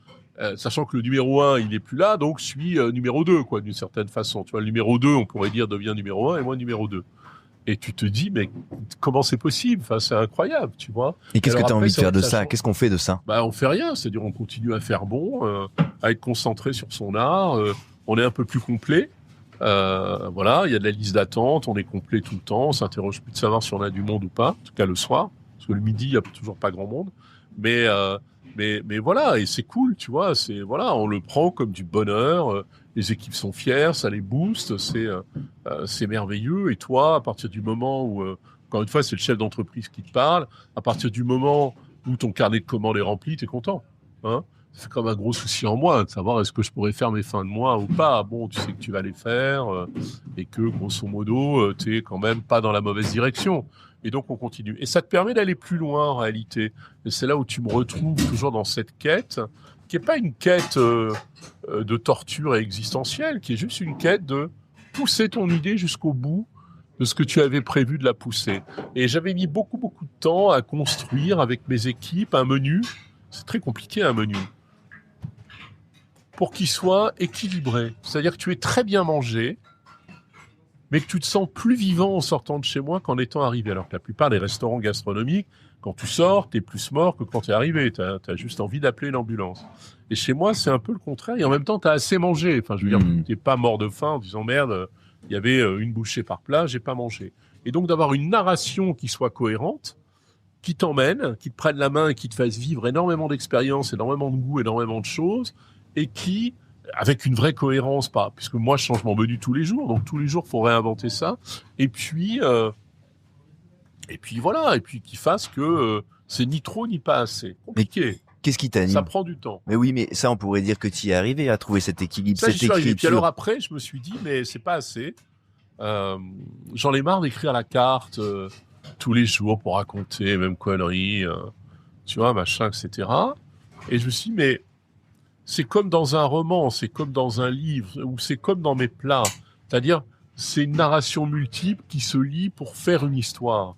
Sachant que le numéro 1, il est plus là, donc je suis numéro 2, quoi, d'une certaine façon. Tu vois, le numéro 2, on pourrait dire, devient numéro 1 et moi numéro 2. Et tu te dis, mais comment c'est possible? Enfin, c'est incroyable, tu vois. Et qu'est-ce que tu as envie de faire de ça? Change. Qu'est-ce qu'on fait de ça? On fait rien. C'est-à-dire, on continue à faire bon, à être concentré sur son art. On est un peu plus complet. Voilà, il y a de la liste d'attente, on est complet tout le temps. On s'interroge plus de savoir si on a du monde ou pas. En tout cas, le soir. Parce que le midi, il y a toujours pas grand monde. Mais voilà, et c'est cool, tu vois. Voilà, on le prend comme du bonheur. Les équipes sont fières, ça les booste, c'est merveilleux. Et toi, à partir du moment où, encore une fois, c'est le chef d'entreprise qui te parle, à partir du moment où ton carnet de commandes est rempli, t'es content. Hein, c'est comme un gros souci en moi de savoir est-ce que je pourrais faire mes fins de mois ou pas. Bon, tu sais que tu vas les faire et que, grosso modo, t'es quand même pas dans la mauvaise direction. Et donc, on continue. Et ça te permet d'aller plus loin, en réalité. Et c'est là où tu me retrouves toujours dans cette quête, qui est pas une quête de torture existentielle, qui est juste une quête de pousser ton idée jusqu'au bout de ce que tu avais prévu de la pousser. Et j'avais mis beaucoup de temps à construire avec mes équipes un menu. C'est très compliqué, un menu. Pour qu'il soit équilibré. C'est-à-dire que tu es très bien mangé, mais que tu te sens plus vivant en sortant de chez moi qu'en étant arrivé. Alors que la plupart des restaurants gastronomiques, quand tu sors, t'es plus mort que quand t'es arrivé. T'as juste envie d'appeler l'ambulance. Et chez moi, c'est un peu le contraire. Et en même temps, t'as assez mangé. Enfin, je veux dire, t'es pas mort de faim en disant merde, il y avait une bouchée par plat, j'ai pas mangé. Et donc d'avoir une narration qui soit cohérente, qui t'emmène, qui te prenne la main et qui te fasse vivre énormément d'expériences, énormément de goût, énormément de choses, et qui, avec une vraie cohérence, puisque moi je change mon menu tous les jours, donc tous les jours faut réinventer ça, et puis voilà, et puis qui fasse que c'est ni trop ni pas assez. Compliqué. Mais qu'est-ce qui t'anime? Ça prend du temps. Mais oui, mais ça on pourrait dire que tu y es arrivé à trouver cet équilibre, ça, cette j'y suis arrivé. écriture. Puis alors après, je me suis dit, mais c'est pas assez. J'en ai marre d'écrire la carte tous les jours pour raconter les mêmes conneries, tu vois, machin, etc. Et je me suis dit, mais c'est comme dans un roman, c'est comme dans un livre, ou c'est comme dans mes plats. C'est-à-dire, c'est une narration multiple qui se lie pour faire une histoire.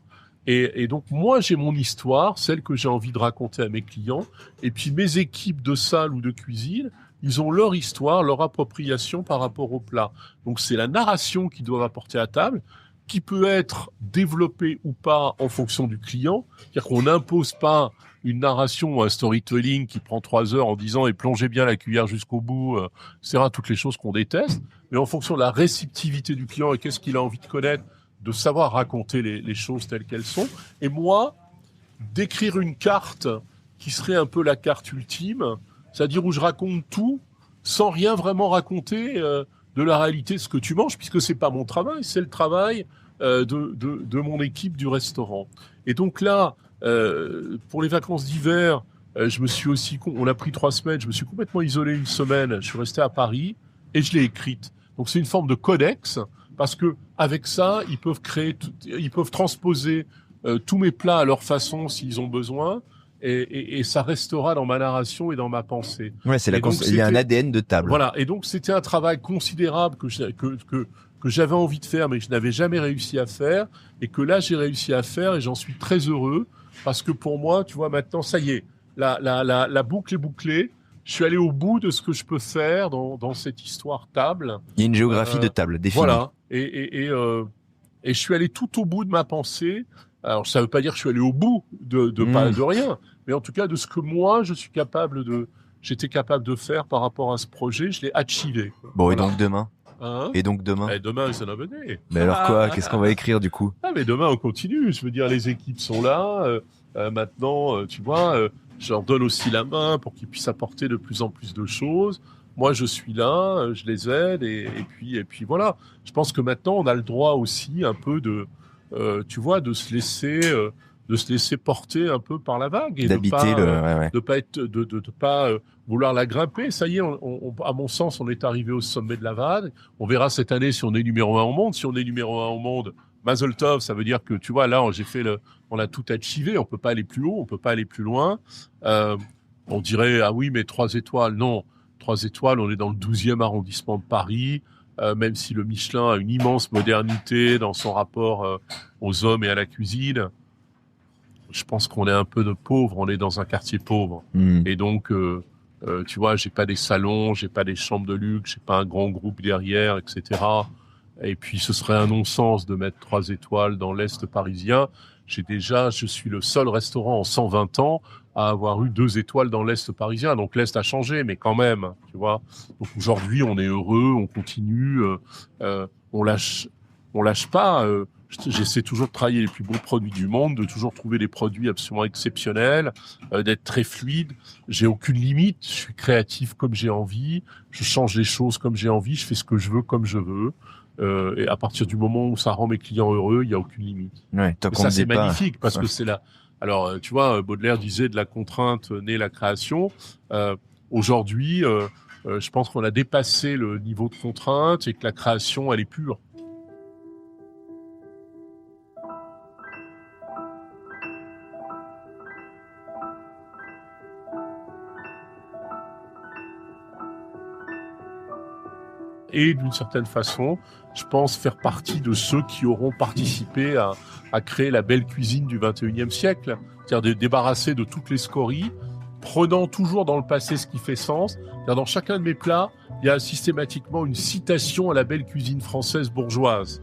Et donc, moi, j'ai mon histoire, celle que j'ai envie de raconter à mes clients. Et puis, mes équipes de salle ou de cuisine, ils ont leur histoire, leur appropriation par rapport au plat. Donc, c'est la narration qu'ils doivent apporter à table, qui peut être développée ou pas en fonction du client. C'est-à-dire qu'on n'impose pas une narration ou un storytelling qui prend 3 heures en disant « et plongez bien la cuillère jusqu'au bout », etc., toutes les choses qu'on déteste. Mais en fonction de la réceptivité du client et qu'est-ce qu'il a envie de connaître, de savoir raconter les choses telles qu'elles sont. Et moi, d'écrire une carte qui serait un peu la carte ultime, c'est-à-dire où je raconte tout sans rien vraiment raconter de la réalité de ce que tu manges, puisque c'est pas mon travail, c'est le travail de mon équipe du restaurant. Et donc là, pour les vacances d'hiver, je me suis aussi, on a pris 3 semaines, je me suis complètement isolé une semaine, je suis resté à Paris et je l'ai écrite. Donc c'est une forme de codex, parce que avec ça, ils peuvent transposer tous mes plats à leur façon s'ils ont besoin, et ça restera dans ma narration et dans ma pensée. Ouais, il y a un ADN de table. Voilà, et donc c'était un travail considérable que j'avais envie de faire, mais que je n'avais jamais réussi à faire, et que là j'ai réussi à faire, et j'en suis très heureux, parce que pour moi, tu vois, maintenant, ça y est, la boucle est bouclée. Je suis allé au bout de ce que je peux faire dans cette histoire table. Il y a une géographie de table définie. Voilà, et je suis allé tout au bout de ma pensée. Alors, ça veut pas dire que je suis allé au bout de rien, mais en tout cas de ce que moi j'étais capable de faire par rapport à ce projet, je l'ai achivé. Bon, voilà. Et donc demain? Et demain, ça va venir. Mais alors quoi? Qu'est-ce qu'on va écrire du coup? Mais demain on continue. Je veux dire, les équipes sont là. Maintenant, tu vois, je leur donne aussi la main pour qu'ils puissent apporter de plus en plus de choses. Moi, je suis là, je les aide, et puis voilà. Je pense que maintenant, on a le droit aussi un peu tu vois, de se laisser porter un peu par la vague et de pas vouloir la grimper. Ça y est, à mon sens, on est arrivé au sommet de la vague. On verra cette année si on est numéro 1 au monde. Si on est numéro 1 au monde, Mazel tov, ça veut dire que, tu vois, là, on a tout achivé, on peut pas aller plus haut, on peut pas aller plus loin. On dirait, ah oui, mais 3 étoiles. Non, 3 étoiles, on est dans le 12e arrondissement de Paris, même si le Michelin a une immense modernité dans son rapport aux hommes et à la cuisine. Je pense qu'on est un peu de pauvres, on est dans un quartier pauvre. Et donc, tu vois, j'ai pas des salons, j'ai pas des chambres de luxe, j'ai pas un grand groupe derrière, etc. Et puis, ce serait un non-sens de mettre 3 étoiles dans l'Est parisien. Je suis le seul restaurant en 120 ans à avoir eu 2 étoiles dans l'Est parisien. Donc, l'Est a changé, mais quand même, tu vois. Donc, aujourd'hui, on est heureux, on continue, on lâche pas. J'essaie toujours de travailler les plus beaux produits du monde, de toujours trouver des produits absolument exceptionnels, d'être très fluide. J'ai aucune limite. Je suis créatif comme j'ai envie. Je change les choses comme j'ai envie. Je fais ce que je veux comme je veux. Et à partir du moment où ça rend mes clients heureux, il y a aucune limite. Ouais, Mais ça, c'est magnifique parce que c'est là. Alors, tu vois, Baudelaire disait de la contrainte naît la création. Aujourd'hui, je pense qu'on a dépassé le niveau de contrainte et que la création, elle est pure. Et d'une certaine façon, je pense faire partie de ceux qui auront participé à créer la belle cuisine du 21e siècle. C'est-à-dire de débarrasser de toutes les scories, prenant toujours dans le passé ce qui fait sens. C'est-à-dire dans chacun de mes plats, il y a systématiquement une citation à la belle cuisine française bourgeoise.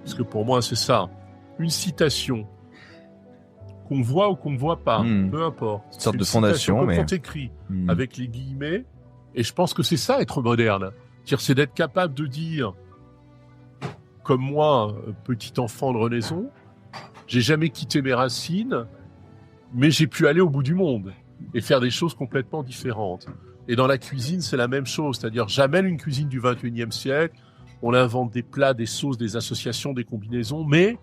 Parce que pour moi, c'est ça. Une citation. Qu'on voit ou qu'on ne voit pas, peu importe. Une sorte de fondation. Comme quand t'écris, avec les guillemets. Et je pense que c'est ça, être moderne. C'est d'être capable de dire, comme moi, petit enfant de Renaison, j'ai jamais quitté mes racines, mais j'ai pu aller au bout du monde et faire des choses complètement différentes. Et dans la cuisine, c'est la même chose. C'est-à-dire, j'amène une cuisine du 21e siècle, on invente des plats, des sauces, des associations, des combinaisons, mais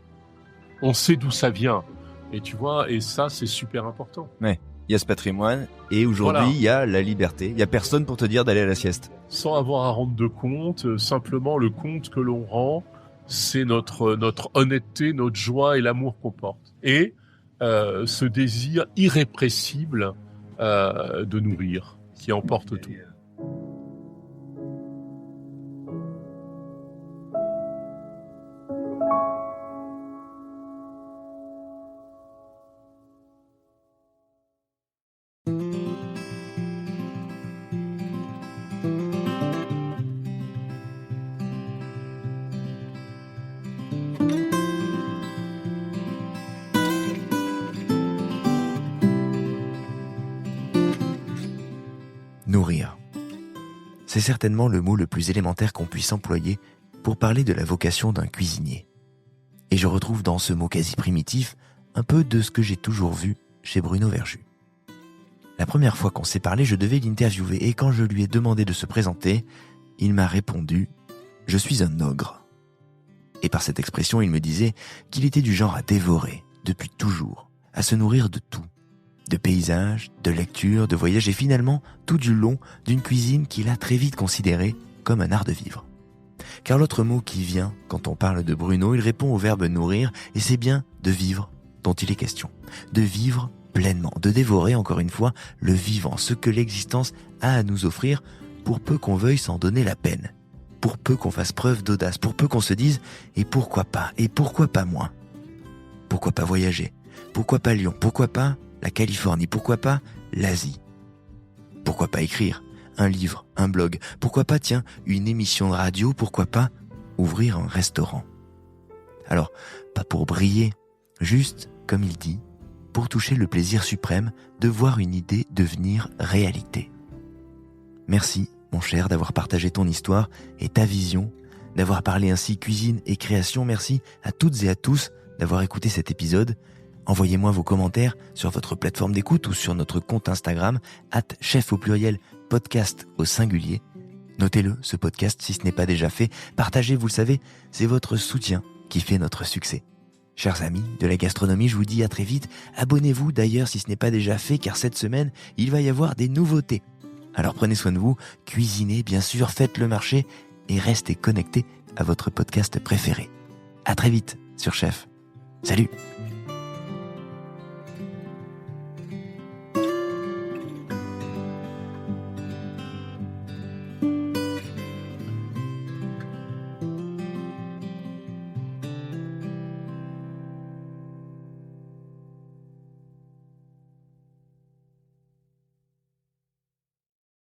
on sait d'où ça vient. Et tu vois, et ça, c'est super important. Ouais. Il y a ce patrimoine et aujourd'hui, il y a la liberté. Il y a personne pour te dire d'aller à la sieste. Sans avoir à rendre de compte, simplement le compte que l'on rend, c'est notre honnêteté, notre joie et l'amour qu'on porte. Et ce désir irrépressible de nourrir, qui emporte tout. Nourrir. C'est certainement le mot le plus élémentaire qu'on puisse employer pour parler de la vocation d'un cuisinier. Et je retrouve dans ce mot quasi primitif un peu de ce que j'ai toujours vu chez Bruno Verjus. La première fois qu'on s'est parlé, je devais l'interviewer et quand je lui ai demandé de se présenter, il m'a répondu « Je suis un ogre ». Et par cette expression, il me disait qu'il était du genre à dévorer, depuis toujours, à se nourrir de tout. De paysages, de lectures, de voyages et finalement tout du long d'une cuisine qu'il a très vite considérée comme un art de vivre. Car l'autre mot qui vient quand on parle de Bruno, il répond au verbe nourrir et c'est bien de vivre dont il est question. De vivre pleinement, de dévorer encore une fois le vivant, ce que l'existence a à nous offrir pour peu qu'on veuille s'en donner la peine, pour peu qu'on fasse preuve d'audace, pour peu qu'on se dise et pourquoi pas moi. Pourquoi pas voyager? Pourquoi pas Lyon? Pourquoi pas la Californie? Pourquoi pas l'Asie? Pourquoi pas écrire un livre, un blog? Pourquoi pas, tiens, une émission de radio? Pourquoi pas ouvrir un restaurant? Alors, pas pour briller, juste, comme il dit, pour toucher le plaisir suprême de voir une idée devenir réalité. Merci, mon cher, d'avoir partagé ton histoire et ta vision, d'avoir parlé ainsi cuisine et création. Merci à toutes et à tous d'avoir écouté cet épisode. Envoyez-moi vos commentaires sur votre plateforme d'écoute ou sur notre compte Instagram @chef au pluriel podcast au singulier. Notez-le, ce podcast, si ce n'est pas déjà fait. Partagez, vous le savez, c'est votre soutien qui fait notre succès. Chers amis de la gastronomie, je vous dis à très vite. Abonnez-vous d'ailleurs si ce n'est pas déjà fait, car cette semaine, il va y avoir des nouveautés. Alors prenez soin de vous, cuisinez bien sûr, faites le marché et restez connectés à votre podcast préféré. À très vite. sur Chef. Salut!